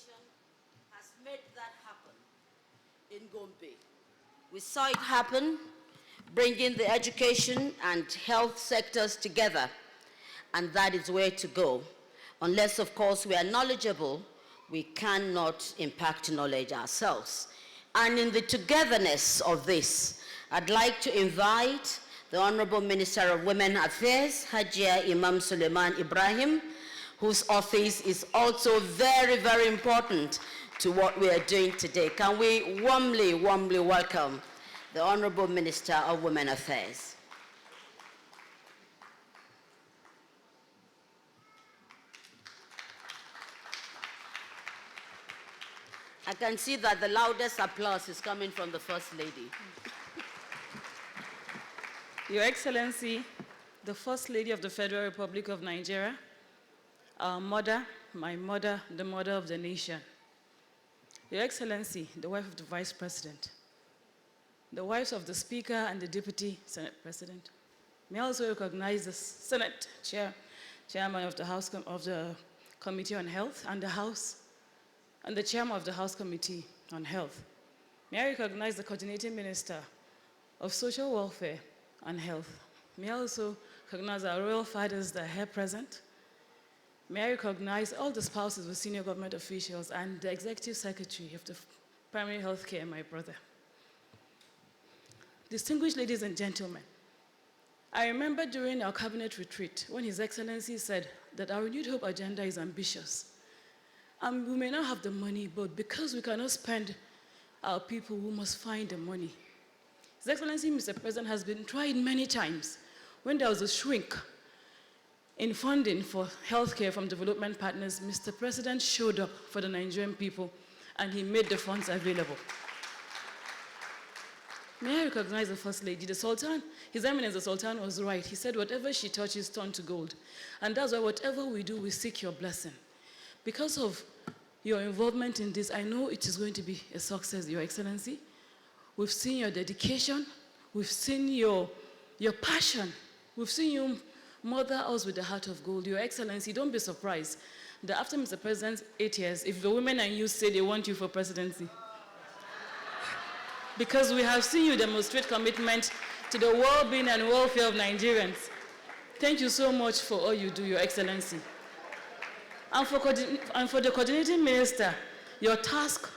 nation has made that happen in Gombe. We saw it happen, bringing the education and health sectors together, and that is where to go. Unless, of course, we are knowledgeable, we cannot impact knowledge ourselves. And in the togetherness of this, I'd like to invite the Honorable Minister of Women Affairs, Hajia Imam Suleiman Ibrahim, whose office is also very, very important to what we are doing today. Can we warmly, warmly welcome the Honorable Minister of Women Affairs. I can see that the loudest applause is coming from the First Lady. Your Excellency, the First Lady of the Federal Republic of Nigeria, our mother, my mother, the mother of the nation. Your Excellency, the wife of the Vice President, the wives of the Speaker and the Deputy Senate President. May I also recognize the Senate Chairman of the House of the Committee on Health and the House, and the Chairman of the House Committee on Health. May I recognize the Coordinating Minister of Social Welfare and Health. May I also recognize our royal fathers that are here present. May I recognize all the spouses of senior government officials and the Executive Secretary of the Primary Health Care, my brother. Distinguished ladies and gentlemen, I remember during our cabinet retreat when His Excellency said that our Renewed Hope agenda is ambitious. And we may not have the money, but because we cannot spend our people, we must find the money. His Excellency, Mr. President, has been tried many times when there was a shrink in funding for healthcare from development partners. Mr. President showed up for the Nigerian people and he made the funds available. May I recognize the First Lady, the Sultan? His Eminence, the Sultan, was right. He said, whatever she touches turns to gold. And that's why whatever we do, we seek your blessing. Because of your involvement in this, I know it is going to be a success, Your Excellency. We've seen your dedication. We've seen your passion. We've seen you mother us with the heart of gold. Your Excellency, don't be surprised that after Mr. President's 8 years, if the women and you say they want you for presidency, because we have seen you demonstrate commitment to the well-being and welfare of Nigerians. Thank you so much for all you do, Your Excellency. And for the coordinating minister, your task,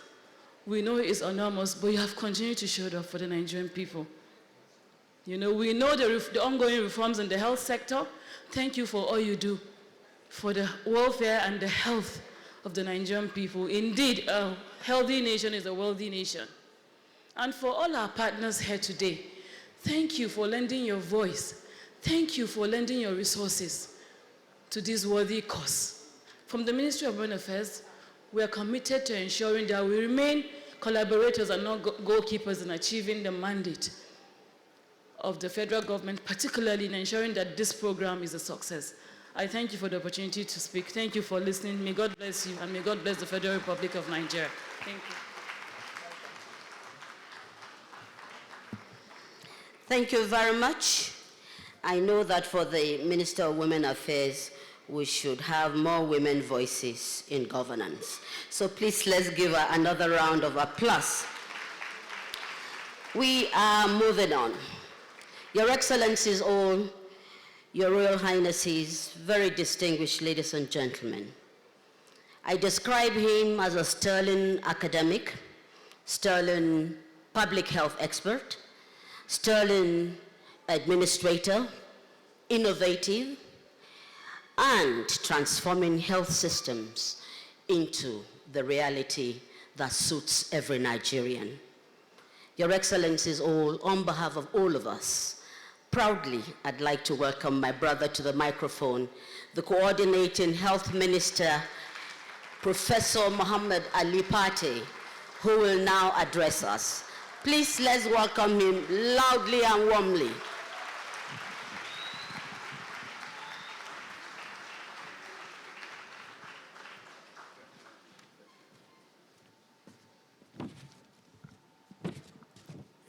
we know is enormous, but you have continued to show up for the Nigerian people. You know, we know the ongoing reforms in the health sector. Thank you for all you do for the welfare and the health of the Nigerian people. Indeed, a healthy nation is a wealthy nation. And for all our partners here today, thank you for lending your voice. Thank you for lending your resources to this worthy cause. From the Ministry of Women Affairs, we are committed to ensuring that we remain collaborators and not goalkeepers in achieving the mandate of the federal government, particularly in ensuring that this program is a success. I thank you for the opportunity to speak. Thank you for listening. May God bless you, and may God bless the Federal Republic of Nigeria. Thank you. Thank you very much. I know that for the Minister of Women Affairs, we should have more women voices in governance. So please, let's give her another round of applause. We are moving on. Your Excellencies all, Your Royal Highnesses, very distinguished ladies and gentlemen. I describe him as a sterling academic, sterling public health expert, sterling administrator, innovative, and transforming health systems into the reality that suits every Nigerian. Your Excellencies all, on behalf of all of us, proudly, I'd like to welcome my brother to the microphone, the Coordinating Health Minister, Professor Muhammad Ali Pate, who will now address us. Please, let's welcome him loudly and warmly.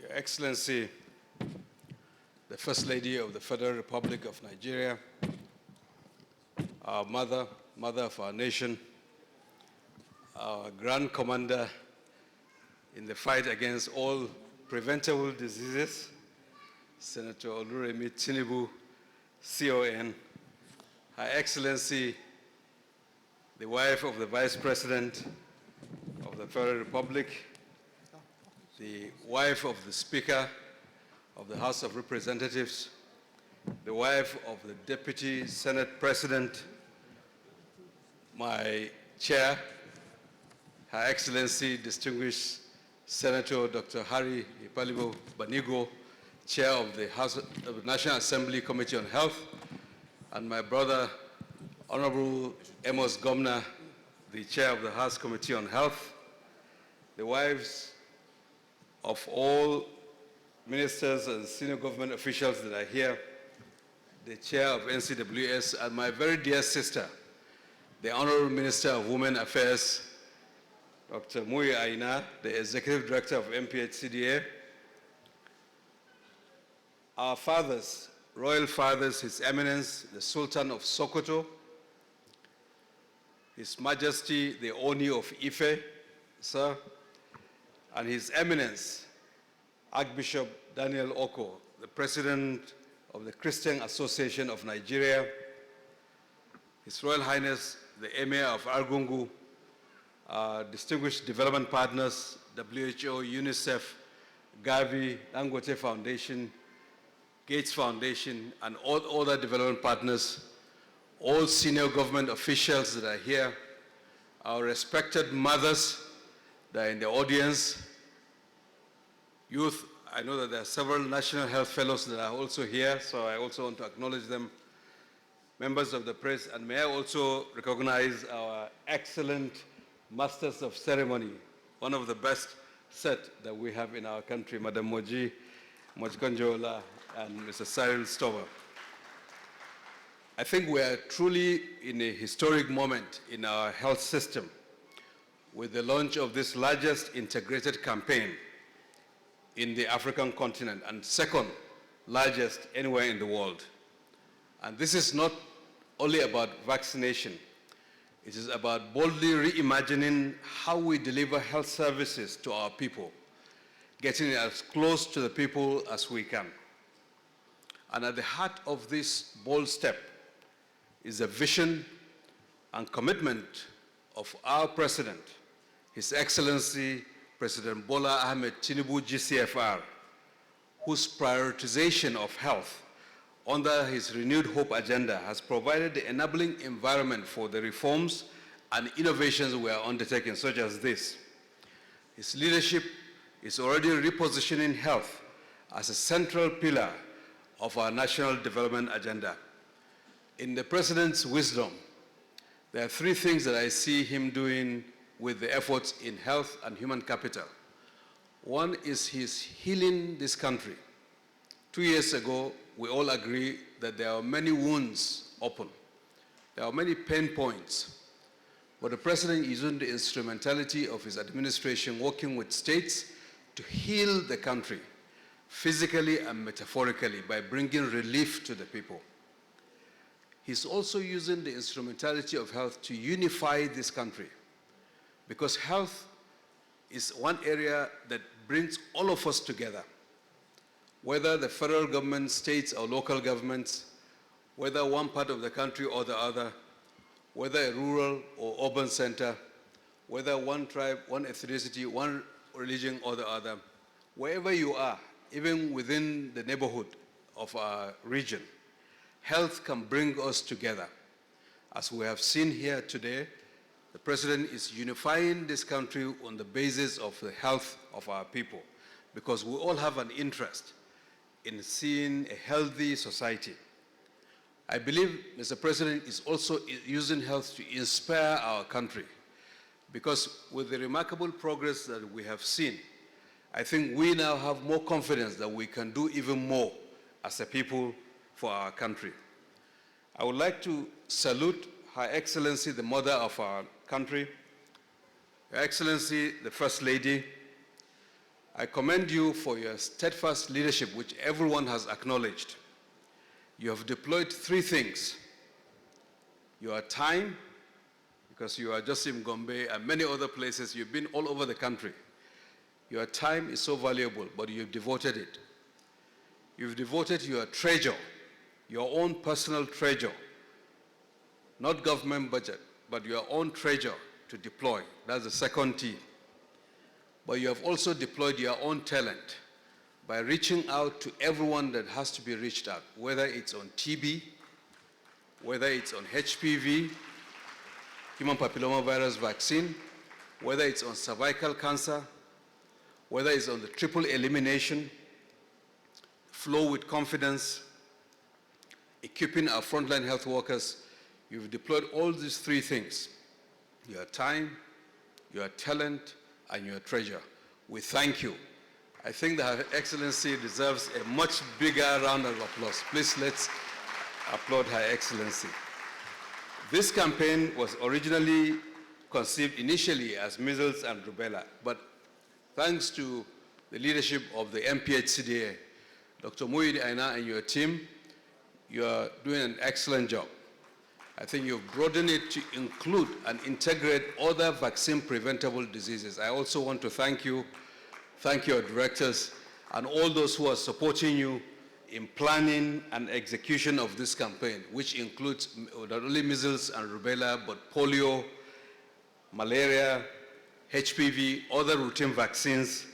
Your Excellency, the First Lady of the Federal Republic of Nigeria, our mother of our nation, our Grand Commander in the fight against all preventable diseases, Senator Oluremi Tinubu, CON, Her Excellency, the wife of the Vice President of the Federal Republic, the wife of the Speaker of the House of Representatives, the wife of the Deputy Senate President, my chair, Her Excellency, distinguished Senator Dr. Harry Papillomavirus, chair of the National Assembly Committee on Health, and my brother, Honorable Measles Rubella, the chair of the House Committee on Health, the wives of all ministers and senior government officials that are here, the chair of NCWS, and my very dear sister, the Honorable Minister of Women Affairs, Dr. Mui Aina, the Executive Director of MPHCDA, our fathers, royal fathers, His Eminence, the Sultan of Sokoto, His Majesty, the Oni of Ife, sir, and His Eminence, Archbishop Daniel Oko, the President of the Christian Association of Nigeria, His Royal Highness, the Emir of Argungu, distinguished development partners, WHO, UNICEF, Gavi, Dangote Foundation, Gates Foundation, and all other development partners, all senior government officials that are here, our respected mothers that are in the audience, youth. I know that there are several National Health Fellows that are also here, so I also want to acknowledge them, members of the press, and may I also recognize our excellent Masters of Ceremony, one of the best set that we have in our country, Madam Moji Mojkonjola and Mr. Cyril Stover. I think we are truly in a historic moment in our health system with the launch of this largest integrated campaign in the African continent and second largest anywhere in the world. And this is not only about vaccination. It is about boldly reimagining how we deliver health services to our people, getting it as close to the people as we can. And at the heart of this bold step is the vision and commitment of our President, His Excellency President Bola Ahmed Tinubu GCFR, whose prioritization of health under his renewed hope agenda has provided the enabling environment for the reforms and innovations we are undertaking, such as this. His leadership is already repositioning health as a central pillar of our national development agenda. In the President's wisdom, there are three things that I see him doing with the efforts in health and human capital. One is he's healing this country. 2 years ago, we all agree that there are many wounds open. There are many pain points. But the President is using the instrumentality of his administration working with states to heal the country, physically and metaphorically, by bringing relief to the people. He's also using the instrumentality of health to unify this country, because health is one area that brings all of us together, whether the federal government, states, or local governments, whether one part of the country or the other, whether a rural or urban center, whether one tribe, one ethnicity, one religion or the other, wherever you are, even within the neighborhood of our region, health can bring us together. As we have seen here today, the President is unifying this country on the basis of the health of our people, because we all have an interest in seeing a healthy society. I believe Mr. President is also using health to inspire our country, because with the remarkable progress that we have seen, I think we now have more confidence that we can do even more as a people for our country. I would like to salute Her Excellency, the mother of our country, Her Excellency, the First Lady. I commend you for your steadfast leadership, which everyone has acknowledged. You have deployed three things: your time, because you are just in Gombe and many other places. You've been all over the country. Your time is so valuable, but you've devoted it. You've devoted your treasure, your own personal treasure, not government budget, but your own treasure to deploy. That's the second T. But you have also deployed your own talent by reaching out to everyone that has to be reached out, whether it's on TB, whether it's on HPV, human papillomavirus vaccine, whether it's on cervical cancer, whether it's on the triple elimination, flow with confidence, equipping our frontline health workers. You've deployed all these three things: your time, your talent, and your treasure. We thank you. I think that Her Excellency deserves a much bigger round of applause. Please let's applaud Her Excellency. This campaign was originally conceived initially as measles and rubella, but thanks to the leadership of the MPHCDA, Dr. Muid Aina and your team, you are doing an excellent job. I think you've broadened it to include and integrate other vaccine-preventable diseases. I also want to thank you, thank your directors, and all those who are supporting you in planning and execution of this campaign, which includes not only measles and rubella, but polio, malaria, HPV, other routine vaccines,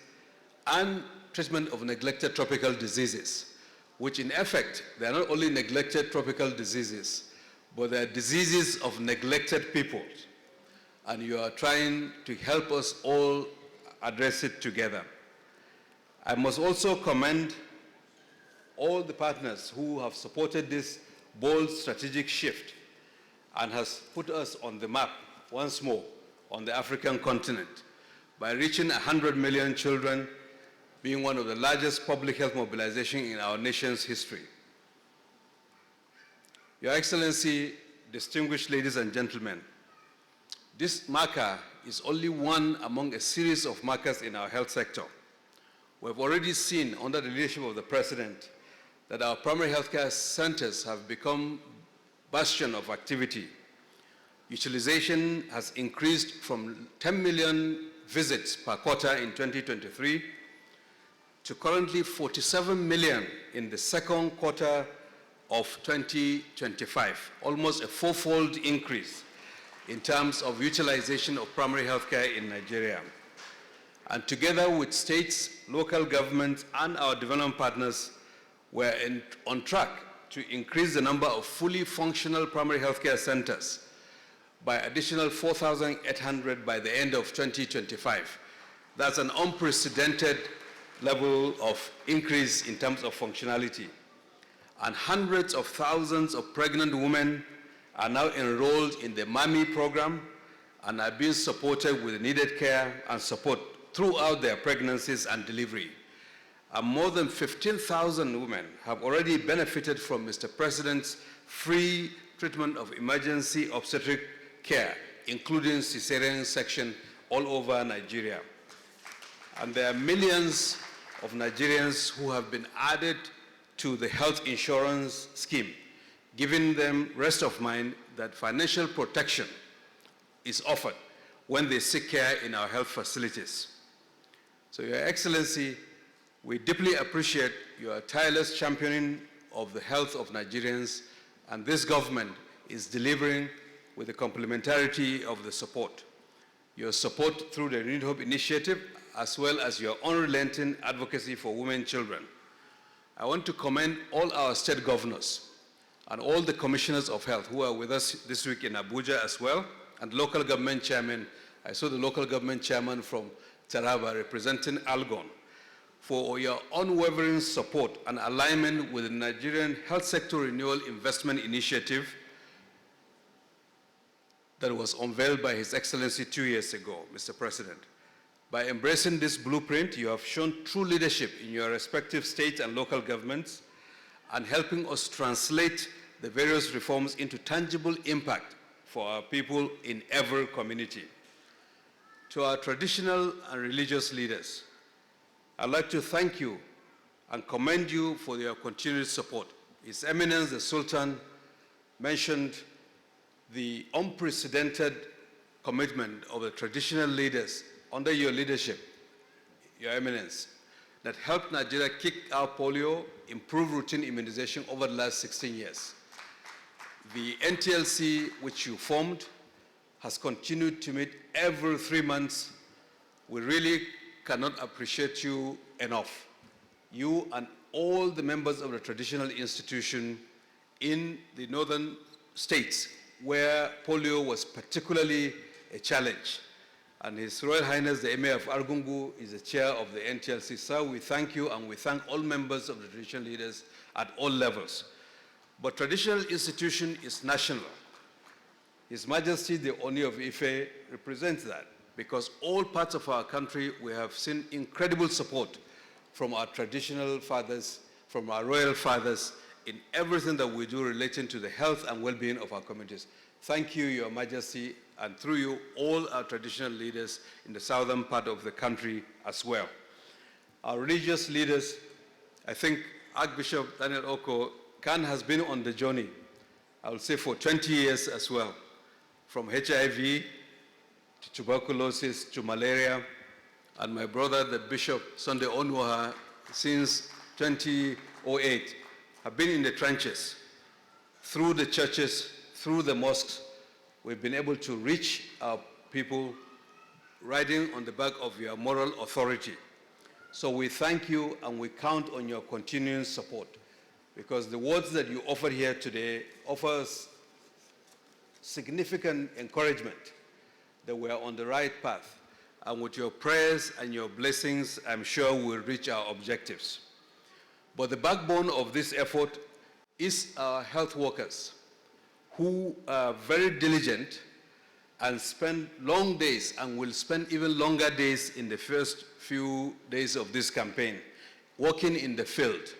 and treatment of neglected tropical diseases, which in effect, they are not only neglected tropical diseases, but they are diseases of neglected people. And you are trying to help us all address it together. I must also commend all the partners who have supported this bold strategic shift and has put us on the map once more on the African continent by reaching 100 million children, being one of the largest public health mobilization in our nation's history. Your Excellency, distinguished ladies and gentlemen, this marker is only one among a series of markers in our health sector. We've already seen under the leadership of the President that our primary healthcare centers have become bastion of activity. Utilization has increased from 10 million visits per quarter in 2023 to currently 47 million in the second quarter of 2025, almost a fourfold increase in terms of utilization of primary healthcare in Nigeria. And together with states, local governments, and our development partners, we're on track to increase the number of fully functional primary healthcare centers by additional 4,800 by the end of 2025. That's an unprecedented level of increase in terms of functionality. And hundreds of thousands of pregnant women are now enrolled in the MAMI program and are being supported with needed care and support throughout their pregnancies and delivery. And more than 15,000 women have already benefited from Mr. President's free treatment of emergency obstetric care, including cesarean section all over Nigeria. And there are millions of Nigerians who have been added to the health insurance scheme, giving them rest of mind that financial protection is offered when they seek care in our health facilities. So, Your Excellency, we deeply appreciate your tireless championing of the health of Nigerians, and this government is delivering with the complementarity of the support. Your support through the Renewed Hope Initiative, as well as your unrelenting advocacy for women and children. I want to commend all our state governors and all the commissioners of health who are with us this week in Abuja as well, and local government chairman. I saw the local government chairman from Taraba representing Algon, for your unwavering support and alignment with the Nigerian Health Sector Renewal Investment Initiative that was unveiled by His Excellency 2 years ago, Mr. President. By embracing this blueprint, you have shown true leadership in your respective state and local governments and helping us translate the various reforms into tangible impact for our people in every community. To our traditional and religious leaders, I'd like to thank you and commend you for your continued support. His Eminence the Sultan mentioned the unprecedented commitment of the traditional leaders under your leadership, Your Eminence, that helped Nigeria kick out polio, improve routine immunization over the last 16 years. The NTLC, which you formed, has continued to meet every 3 months. We really cannot appreciate you enough. You and all the members of the traditional institution in the northern states where polio was particularly a challenge. And His Royal Highness, the Emir of Argungu, is the chair of the NTLC. Sir, we thank you, and we thank all members of the traditional leaders at all levels. But traditional institution is national. His Majesty, the Oni of Ife, represents that, because all parts of our country, we have seen incredible support from our traditional fathers, from our royal fathers, in everything that we do relating to the health and well-being of our communities. Thank you, Your Majesty, and through you, all our traditional leaders in the southern part of the country as well. Our religious leaders, I think Archbishop Daniel Oko, Khan has been on the journey, I will say for 20 years as well, from HIV to tuberculosis to malaria, and my brother, the Bishop Sunday Onwaha, since 2008, have been in the trenches, through the churches, through the mosques. We've been able to reach our people riding on the back of your moral authority. So we thank you, and we count on your continuing support, because the words that you offered here today offers significant encouragement that we are on the right path. And with your prayers and your blessings, I'm sure we'll reach our objectives. But the backbone of this effort is our health workers, who are very diligent and spend long days and will spend even longer days in the first few days of this campaign, working in the field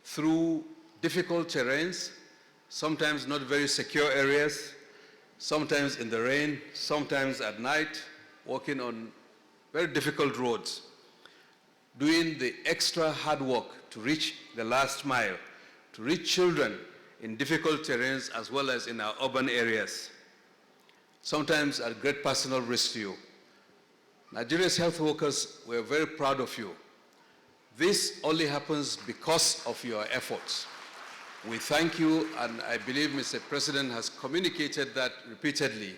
through difficult terrains, sometimes not very secure areas, sometimes in the rain, sometimes at night, working on very difficult roads, doing the extra hard work to reach the last mile, to reach children in difficult terrains as well as in our urban areas, sometimes at great personal risk to you. Nigeria's health workers, we're very proud of you. This only happens because of your efforts. We thank you, and I believe Mr. President has communicated that repeatedly,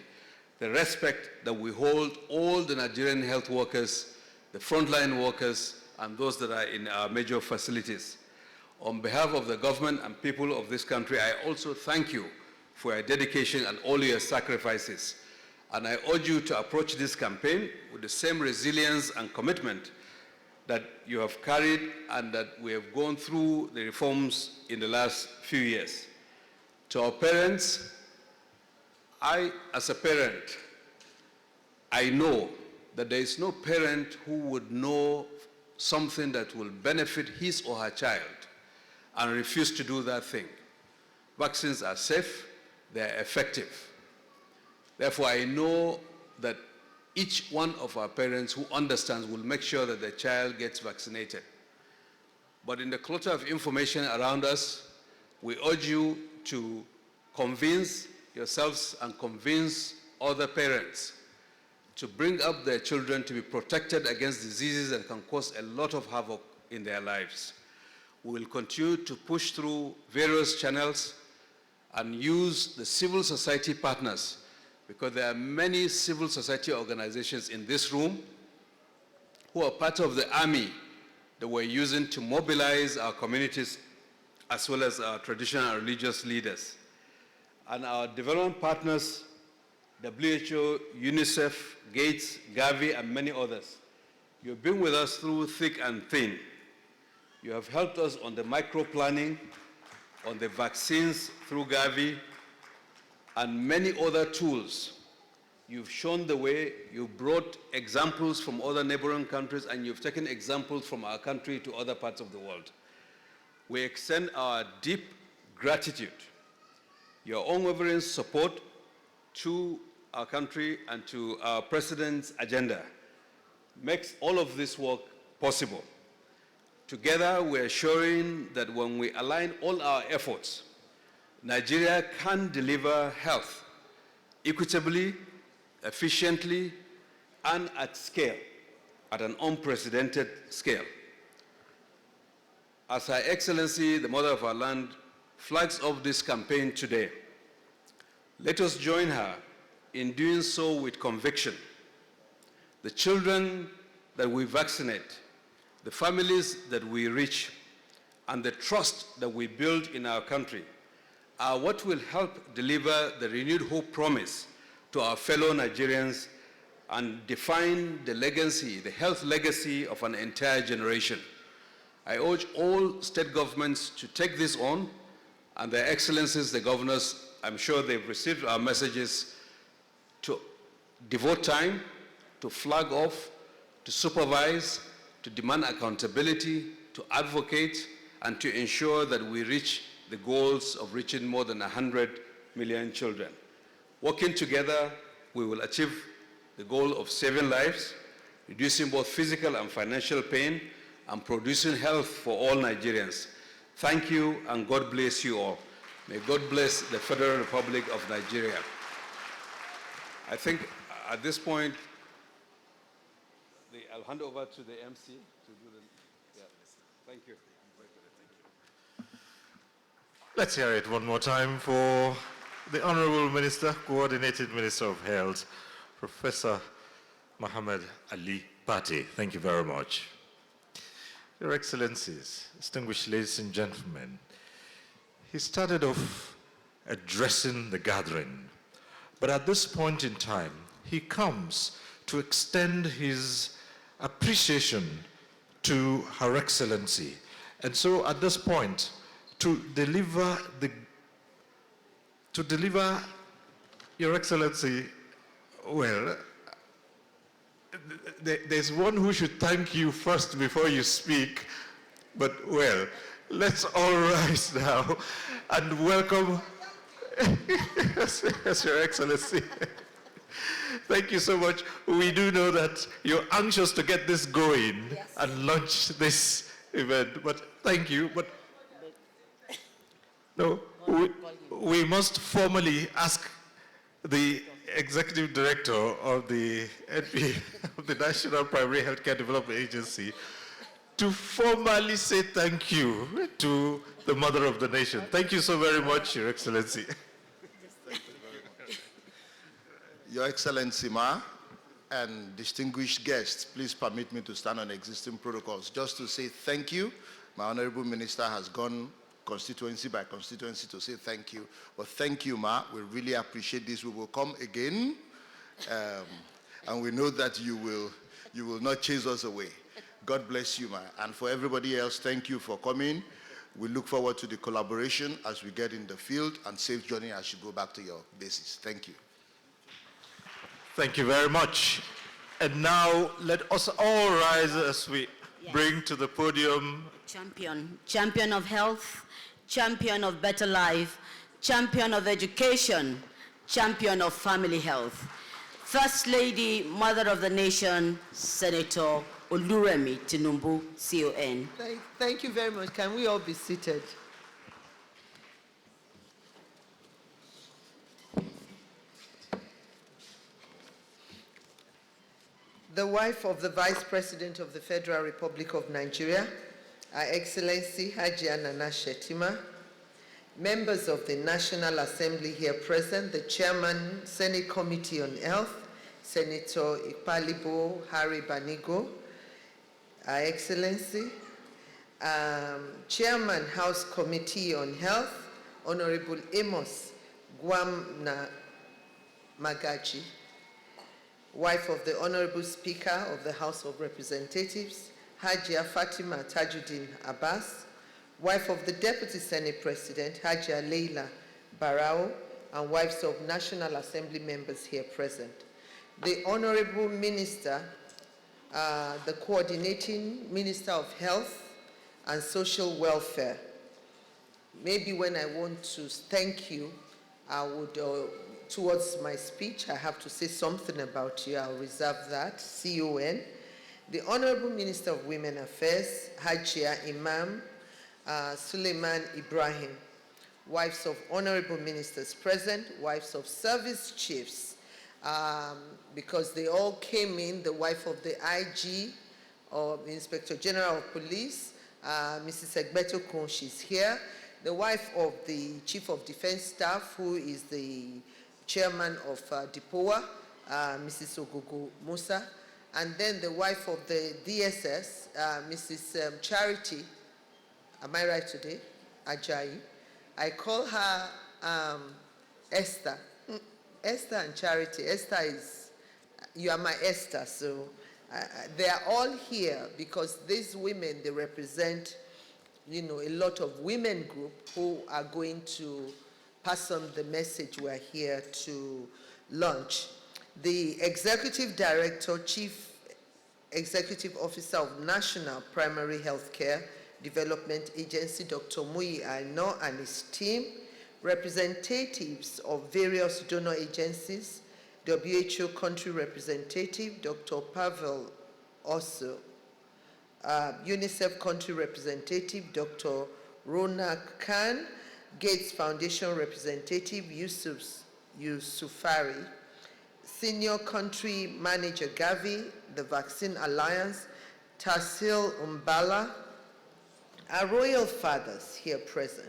the respect that we hold all the Nigerian health workers, the frontline workers, and those that are in our major facilities. On behalf of the government and people of this country, I also thank you for your dedication and all your sacrifices. And I urge you to approach this campaign with the same resilience and commitment that you have carried and that we have gone through the reforms in the last few years. To our parents, I, as a parent, I know that there is no parent who would know something that will benefit his or her child and refuse to do that thing. Vaccines are safe, they are effective. Therefore, I know that each one of our parents who understands will make sure that their child gets vaccinated. But in the clutter of information around us, we urge you to convince yourselves and convince other parents to bring up their children to be protected against diseases that can cause a lot of havoc in their lives. We will continue to push through various channels and use the civil society partners, because there are many civil society organizations in this room who are part of the army that we're using to mobilize our communities as well as our traditional and religious leaders. And our development partners, WHO, UNICEF, Gates, Gavi, and many others. You've been with us through thick and thin. You have helped us on the micro-planning, on the vaccines through Gavi, and many other tools. You've shown the way, you've brought examples from other neighboring countries, and you've taken examples from our country to other parts of the world. We extend our deep gratitude, your unwavering support to our country and to our President's agenda makes all of this work possible. Together, we're showing that when we align all our efforts, Nigeria can deliver health equitably, efficiently, and at scale, at an unprecedented scale. As Her Excellency, the Mother of our land, flags off this campaign today, let us join her in doing so with conviction. The children that we vaccinate, the families that we reach, and the trust that we build in our country are what will help deliver the renewed hope promise to our fellow Nigerians and define the legacy, the health legacy of an entire generation. I urge all state governments to take this on, and Their Excellencies, the governors, I'm sure they've received our messages, to devote time, to flag off, to supervise, to demand accountability, to advocate, and to ensure that we reach the goals of reaching more than 100 million children. Working together, we will achieve the goal of saving lives, reducing both physical and financial pain, and producing health for all Nigerians. Thank you, and God bless you all. May God bless the Federal Republic of Nigeria. I think at this point, I'll hand over to the MC to do the, thank you. Let's hear it one more time for the Honorable Minister, Coordinated Minister of Health, Professor Muhammad Ali Pate. Thank you very much. Your Excellencies, distinguished ladies and gentlemen, he started off addressing the gathering, but at this point in time, he comes to extend his appreciation to Her Excellency. And so at this point, to deliver Your Excellency, well, there's one who should thank you first before you speak, but well, let's all rise now and welcome yes, Your Excellency. Thank you so much. We do know that you're anxious to get this going and launch this event, but thank you. But no, we must formally ask the Executive Director of the NP, of the National Primary Healthcare Development Agency, to formally say thank you to the Mother of the Nation. Thank you so very much, Your Excellency. Your Excellency, Ma, and distinguished guests, please permit me to stand on existing protocols just to say thank you. My Honorable Minister has gone constituency by constituency to say thank you. But thank you, Ma. We really appreciate this. We will come again, and we know that you will not chase us away. God bless you, Ma. And for everybody else, thank you for coming. We look forward to the collaboration as we get in the field, and safe journey as you go back to your bases. Thank you. Thank you very much. And now let us all rise as we bring to the podium Champion of health, champion of better life, champion of education, champion of family health. First Lady, Mother of the Nation, Senator Oluremi Tinubu, CON. Thank you very much. Can we all be seated? The wife of the Vice President of the Federal Republic of Nigeria, Her Excellency Hajia Nana Shetima, members of the National Assembly here present, the Chairman, Senate Committee on Health, Senator Ipalibo Harry Banigo, Her Excellency, Chairman, House Committee on Health, Honorable Amos Gwamna Magaji, wife of the Honorable Speaker of the House of Representatives, Hajia Fatima Tajuddin Abbas, wife of the Deputy Senate President, Hajia Leila Barao, and wives of National Assembly members here present. The Honorable Minister, the Coordinating Minister of Health and Social Welfare. Maybe when I want to thank you, I would, towards my speech, I have to say something about you. I'll reserve that, CON. The Honorable Minister of Women Affairs, Hajia Imam Suleiman Ibrahim, wives of Honorable Ministers present, wives of service chiefs, because they all came in, the wife of the IG, or Inspector General of Police, Mrs. Egbeto Kun, she's here, the wife of the Chief of Defense Staff, who is the chairman of DIPOA, Mrs. Ogogo Musa, and then the wife of the DSS, Mrs. Charity, am I right today? Ajayi. I call her Esther. Esther and Charity. Esther is, you are my Esther, so they are all here because these women, they represent, you know, a lot of women group who are going to pass on the message we're here to launch. The Executive Director, Chief Executive Officer of National Primary Healthcare Development Agency, Dr. Muyi Aino, and his team, representatives of various donor agencies, WHO Country Representative, Dr. Pavel Osso, UNICEF Country Representative, Dr. Ronak Khan, Gates Foundation Representative, Yusufari, Senior Country Manager Gavi, the Vaccine Alliance, Tasil Umbala, our royal fathers here present.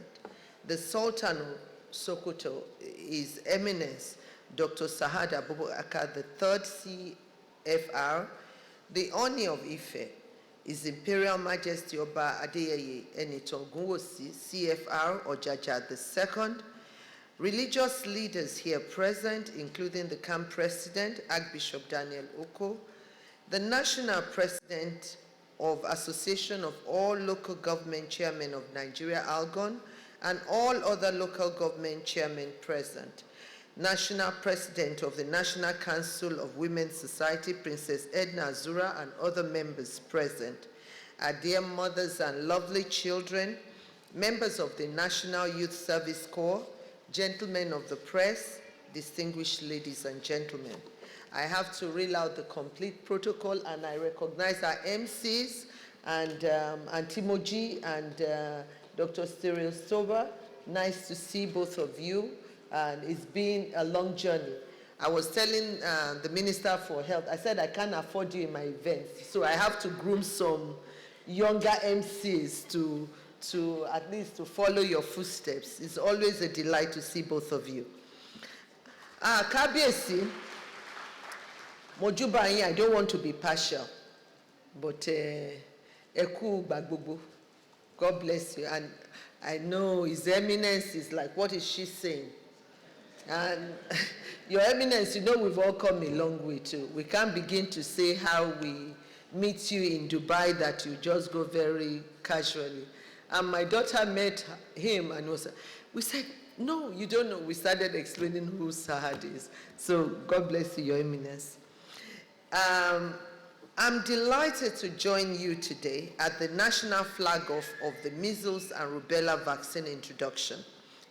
The Sultan of Sokoto, His Eminence, Dr. Sahad Abubakar, the third CFR, the Oni of Ife, His Imperial Majesty Oba Adeyeye Enitongunwosi, CFR Ojaja II, religious leaders here present, including the camp president, Archbishop Daniel Oko, the national president of Association of All Local Government Chairmen of Nigeria, ALGON, and all other local government chairmen present, national president of the National Council of Women's Society, Princess Edna Azura, and other members present, our dear mothers and lovely children, members of the National Youth Service Corps, gentlemen of the press, distinguished ladies and gentlemen. I have to reel out the complete protocol, and I recognize our MCs and Timoji and Dr. Stereo Stover. Nice to see both of you, and it's been a long journey. I was telling the Minister for Health, I said I can't afford you in my events, so I have to groom some younger MCs to at least to follow your footsteps. It's always a delight to see both of you. Kabiesi, Mojubayi, I don't want to be partial, but Eku Bagbobo, God bless you. And I know His Eminence is like, what is she saying? And Your Eminence, you know we've all come a long way too. We can't begin to say how we meet you in Dubai that you just go very casually. And my daughter met him and we said, no, you don't know. We started explaining who Sahad is. So God bless you, Your Eminence. I'm delighted to join you today at the national flag off of the Measles and Rubella vaccine introduction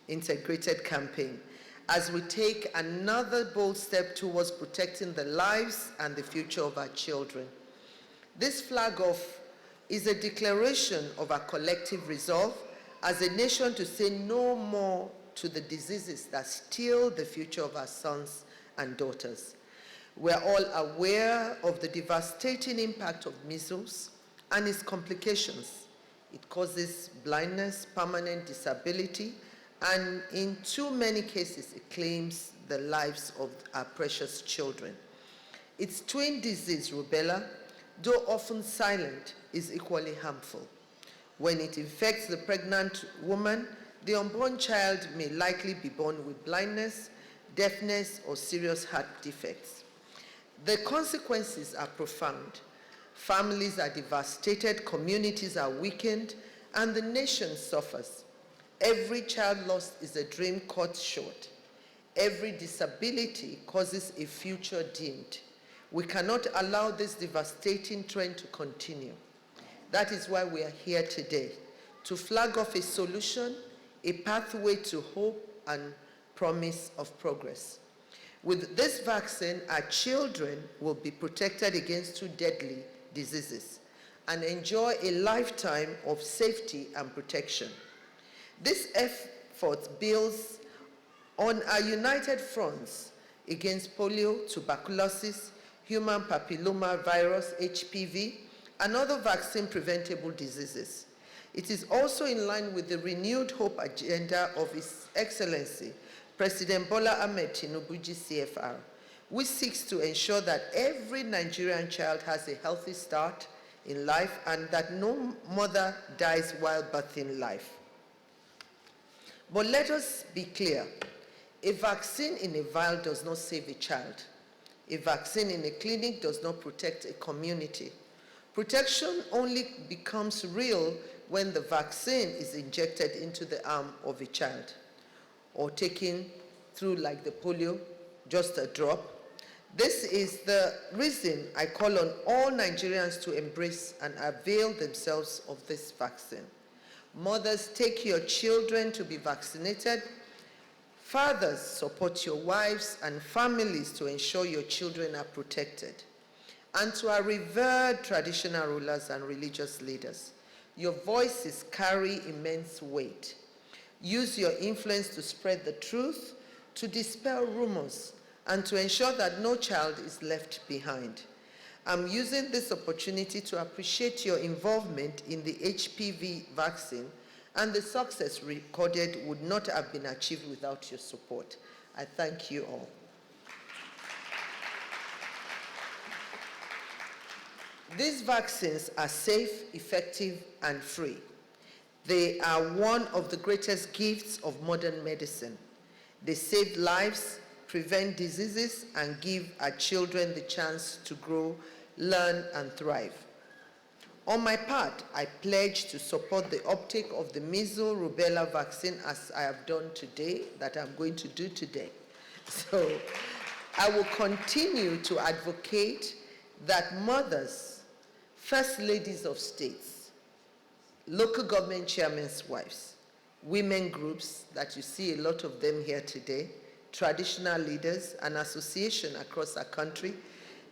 integrated campaign as we take another bold step towards protecting the lives and the future of our children. This flag off is a declaration of our collective resolve as a nation to say no more to the diseases that steal the future of our sons and daughters. We're all aware of the devastating impact of measles and its complications. It causes blindness, permanent disability, and in too many cases, it claims the lives of our precious children. Its twin disease, rubella, though often silent, is equally harmful. When it infects the pregnant woman, the unborn child may likely be born with blindness, deafness, or serious heart defects. The consequences are profound. Families are devastated, communities are weakened, and the nation suffers. Every child lost is a dream cut short. Every disability causes a future dimmed. We cannot allow this devastating trend to continue. That is why we are here today, to flag off a solution, a pathway to hope and promise of progress. With this vaccine, our children will be protected against two deadly diseases and enjoy a lifetime of safety and protection. This effort builds on our united fronts against polio, tuberculosis, human papillomavirus, HPV, and other vaccine-preventable diseases. It is also in line with the renewed hope agenda of His Excellency, President Bola Ahmed Tinubu, GCFR, which seeks to ensure that every Nigerian child has a healthy start in life and that no mother dies while birthing life. But let us be clear, a vaccine in a vial does not save a child. A vaccine in a clinic does not protect a community. Protection only becomes real when the vaccine is injected into the arm of a child or taken through like the polio, just a drop. This is the reason I call on all Nigerians to embrace and avail themselves of this vaccine. Mothers, take your children to be vaccinated. Fathers, support your wives and families to ensure your children are protected. And to our revered traditional rulers and religious leaders, your voices carry immense weight. Use your influence to spread the truth, to dispel rumors, and to ensure that no child is left behind. I'm using this opportunity to appreciate your involvement in the HPV vaccine, and the success recorded would not have been achieved without your support. I thank you all. These vaccines are safe, effective, and free. They are one of the greatest gifts of modern medicine. They save lives, prevent diseases, and give our children the chance to grow, learn, and thrive. On my part, I pledge to support the uptake of the Measles Rubella vaccine as I have done today, that I'm going to do today. So I will continue to advocate that mothers, first ladies of states, local government chairmen's wives, women groups, that you see a lot of them here today, traditional leaders, and associations across our country,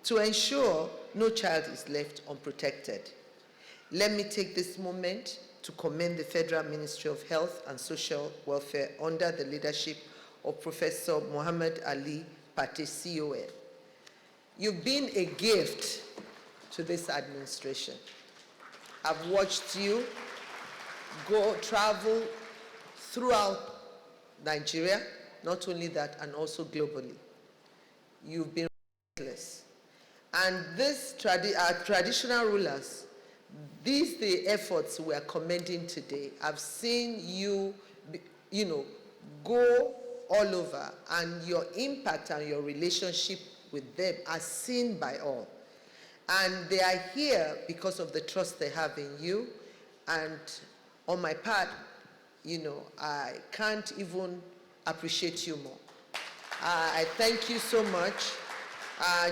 to ensure no child is left unprotected. Let me take this moment to commend the Federal Ministry of Health and Social Welfare under the leadership of Professor Muhammad Ali Pate, CON. You've been a gift to this administration. I've watched you travel throughout Nigeria, not only that, and also globally. You've been relentless. And this our traditional rulers, these the efforts we are commending today. I've seen you, go all over, and your impact and your relationship with them are seen by all. And they are here because of the trust they have in you. And on my part, I can't even appreciate you more. I thank you so much.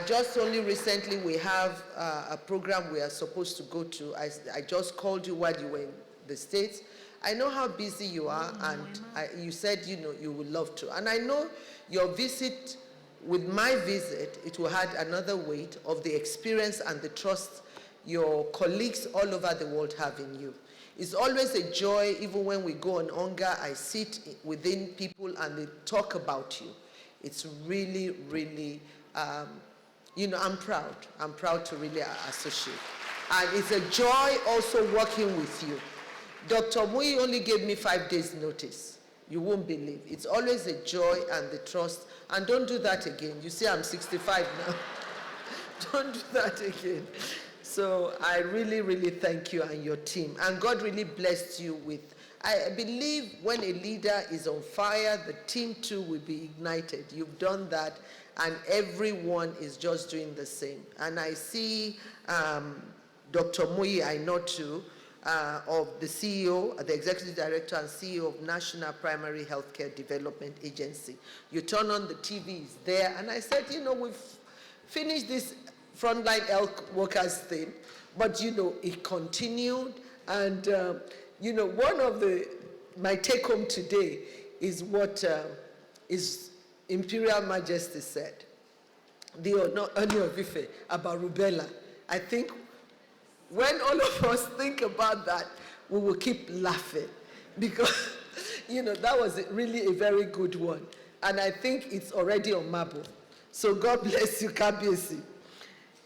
Just only recently, we have a program we are supposed to go to. I just called you while you were in the States. I know how busy you are, and you said, you would love to. And I know your visit, with my visit, it will add another weight of the experience and the trust your colleagues all over the world have in you. It's always a joy, even when we go on hunger, I sit within people and they talk about you. It's really, really, I'm proud. I'm proud to really associate. And it's a joy also working with you. Dr. Mui only gave me 5 days notice. You won't believe. It's always a joy and the trust. And don't do that again. You see, I'm 65 now. Don't do that again. So I really, really thank you and your team. And God really blessed you with, I believe when a leader is on fire, the team too will be ignited. You've done that, and everyone is just doing the same. And I see Dr. Mui, I know too, of the CEO, the Executive Director and CEO of National Primary Healthcare Development Agency. You turn on the TV, it's there. And I said, we've finished this frontline health workers thing, but it continued. And one of my take home today is what His Imperial Majesty said, the Oni of Ife, about rubella. I think when all of us think about that, we will keep laughing, because that was really a very good one. And I think it's already on Mabo. So God bless you, Kabiesi.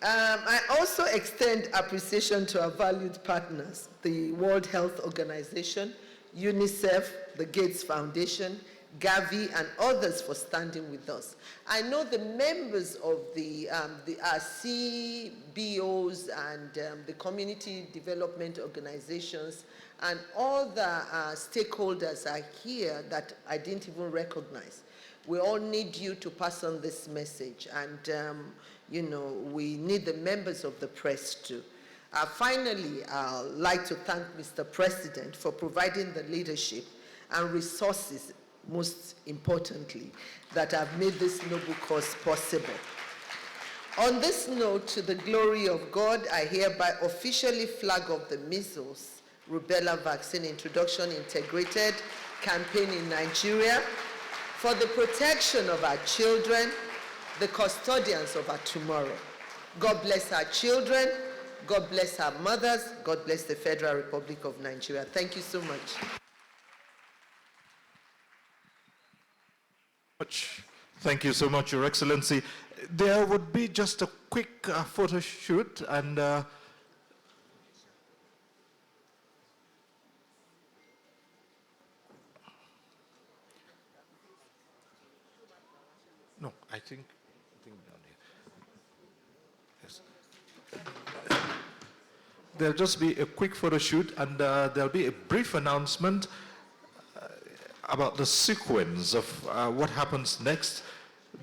I also extend appreciation to our valued partners, the World Health Organization, UNICEF, the Gates Foundation, Gavi, and others for standing with us. I know the members of the CBOs and the community development organizations and all the stakeholders are here that I didn't even recognize. We all need you to pass on this message, and you know, we need the members of the press too. Finally, I'd like to thank Mr. President for providing the leadership and resources, most importantly, that have made this noble cause possible. On this note, to the glory of God, I hereby officially flag off the Measles Rubella Vaccine Introduction Integrated Campaign in Nigeria for the protection of our children, the custodians of our tomorrow. God bless our children, God bless our mothers, God bless the Federal Republic of Nigeria. Thank you so much. Thank you so much, Your Excellency. There would be just a quick photo shoot, and no, I think down here. Yes. There'll just be a quick photo shoot, and there'll be a brief announcement about the sequence of what happens next.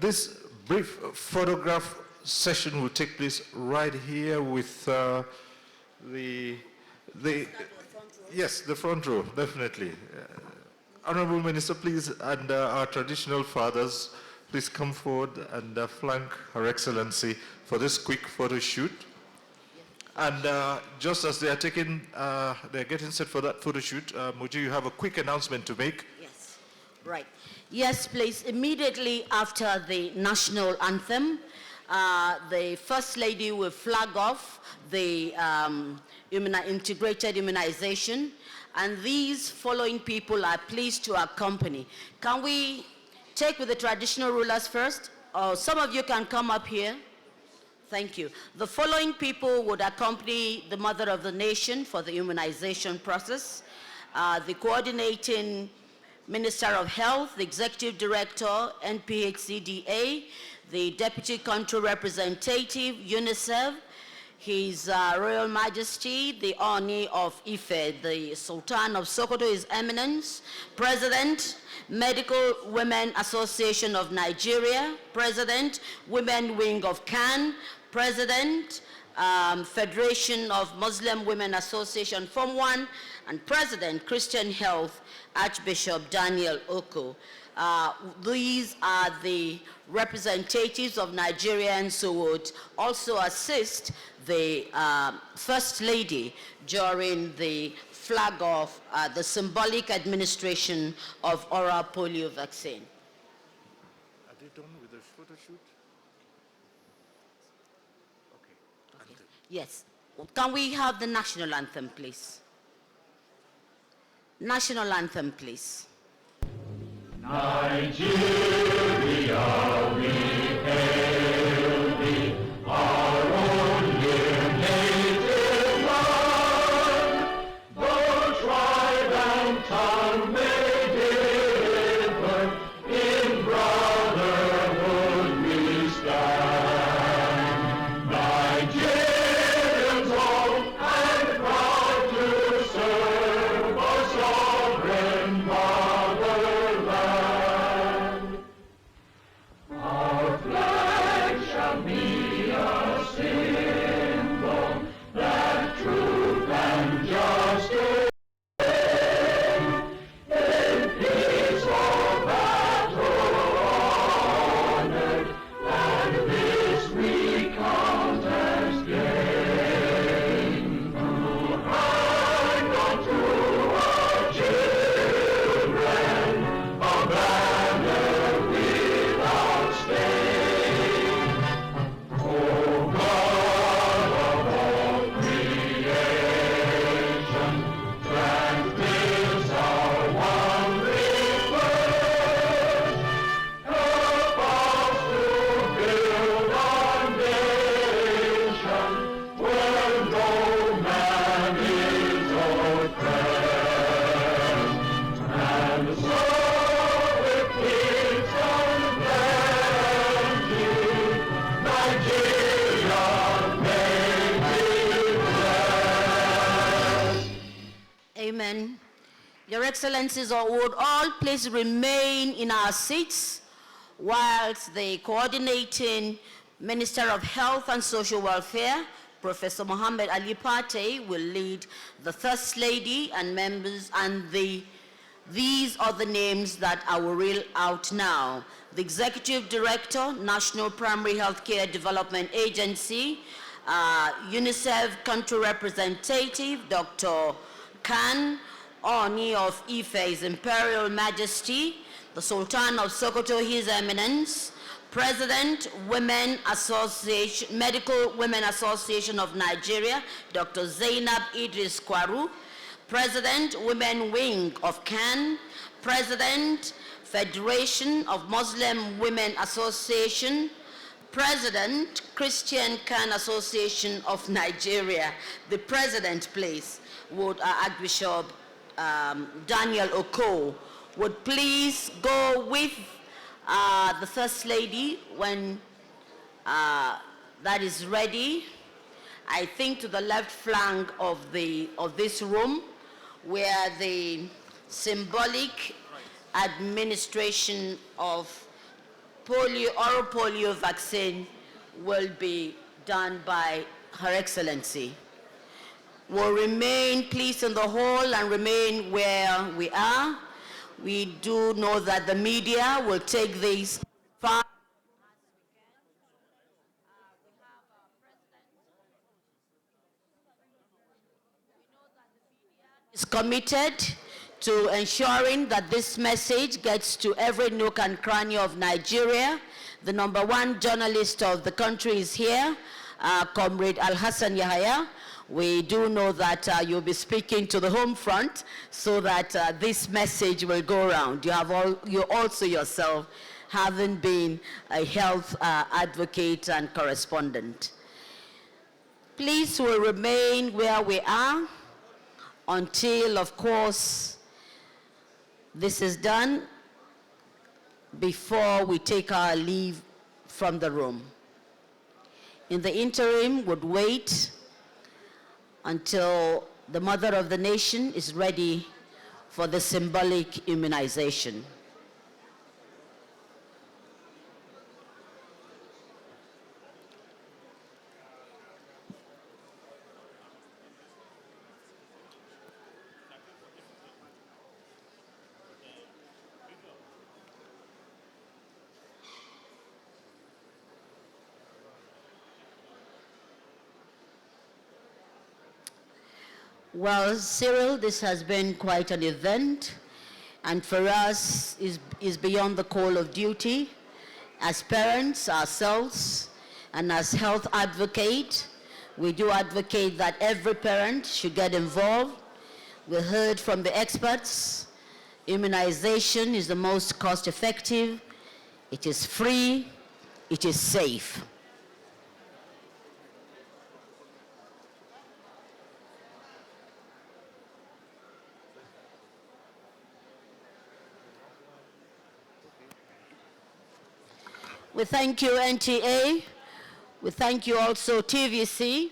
This brief photograph session will take place right here with the front row, definitely. Honorable Minister, please, and our traditional fathers, please come forward and flank Her Excellency for this quick photo shoot. And just as they're getting set for that photo shoot, Muji, you have a quick announcement to make. Yes, right. Yes, please. Immediately after the national anthem, the First Lady will flag off the integrated immunization, and these following people are pleased to accompany. Can we take with the traditional rulers first? Or some of you can come up here. Thank you. The following people would accompany the Mother of the Nation for the immunization process. The coordinating Minister of Health, the Executive Director, NPHCDA, the Deputy Country Representative, UNICEF, His Royal Majesty, the Oni of Ife, the Sultan of Sokoto, His Eminence, President, Medical Women Association of Nigeria, President, Women Wing of CAN, President, Federation of Muslim Women Association, Form 1, and President, Christian Health, Archbishop Daniel Oko. These are the representatives of Nigerians who would also assist the First Lady during the flag off the symbolic administration of oral polio vaccine. Are they done with the photo shoot? Okay. Yes. Can we have the national anthem, please? National anthem, please. Nigeria, we hail thee, our own dear native land. Though tribe and tongue may differ, in brotherhood we stand. Nigerians all and proud to serve our sovereign fatherland. Our gentlemen, Your Excellencies, would all please remain in our seats whilst the coordinating Minister of Health and Social Welfare, Professor Mohammed Ali Pate, will lead the First Lady and members, and these are the names that I will read out now. The Executive Director, National Primary Healthcare Development Agency, UNICEF Country Representative, Dr. Khan Oni of Ife's Imperial Majesty, the Sultan of Sokoto, His Eminence, President, Medical Women Association of Nigeria, Dr. Zainab Idris Kwaru, President, Women Wing of CAN, President, Federation of Muslim Women Association, President, Christian CAN Association of Nigeria. The President, please, would Archbishop Daniel Oko would please go with the First Lady when that is ready. I think to the left flank of this room, where the symbolic administration of oral polio vaccine will be done by Her Excellency. We'll remain, please, in the hall and remain where we are. We do know that the media will take these far. Is committed to ensuring that this message gets to every nook and cranny of Nigeria. The #1 journalist of the country is here, Comrade Al-Hassan Yahya. We do know that you'll be speaking to the home front so that this message will go around. You also yourself having been a health advocate and correspondent. Please will remain where we are until, of course, this is done before we take our leave from the room. In the interim, would wait until the mother of the nation is ready for the symbolic immunization. Well, Cyril, this has been quite an event, and for us is beyond the call of duty. As parents ourselves and as health advocates, we do advocate that every parent should get involved. We heard from the experts, immunization is the most cost-effective, it is free, it is safe. We thank you, NTA. We thank you also, TVC,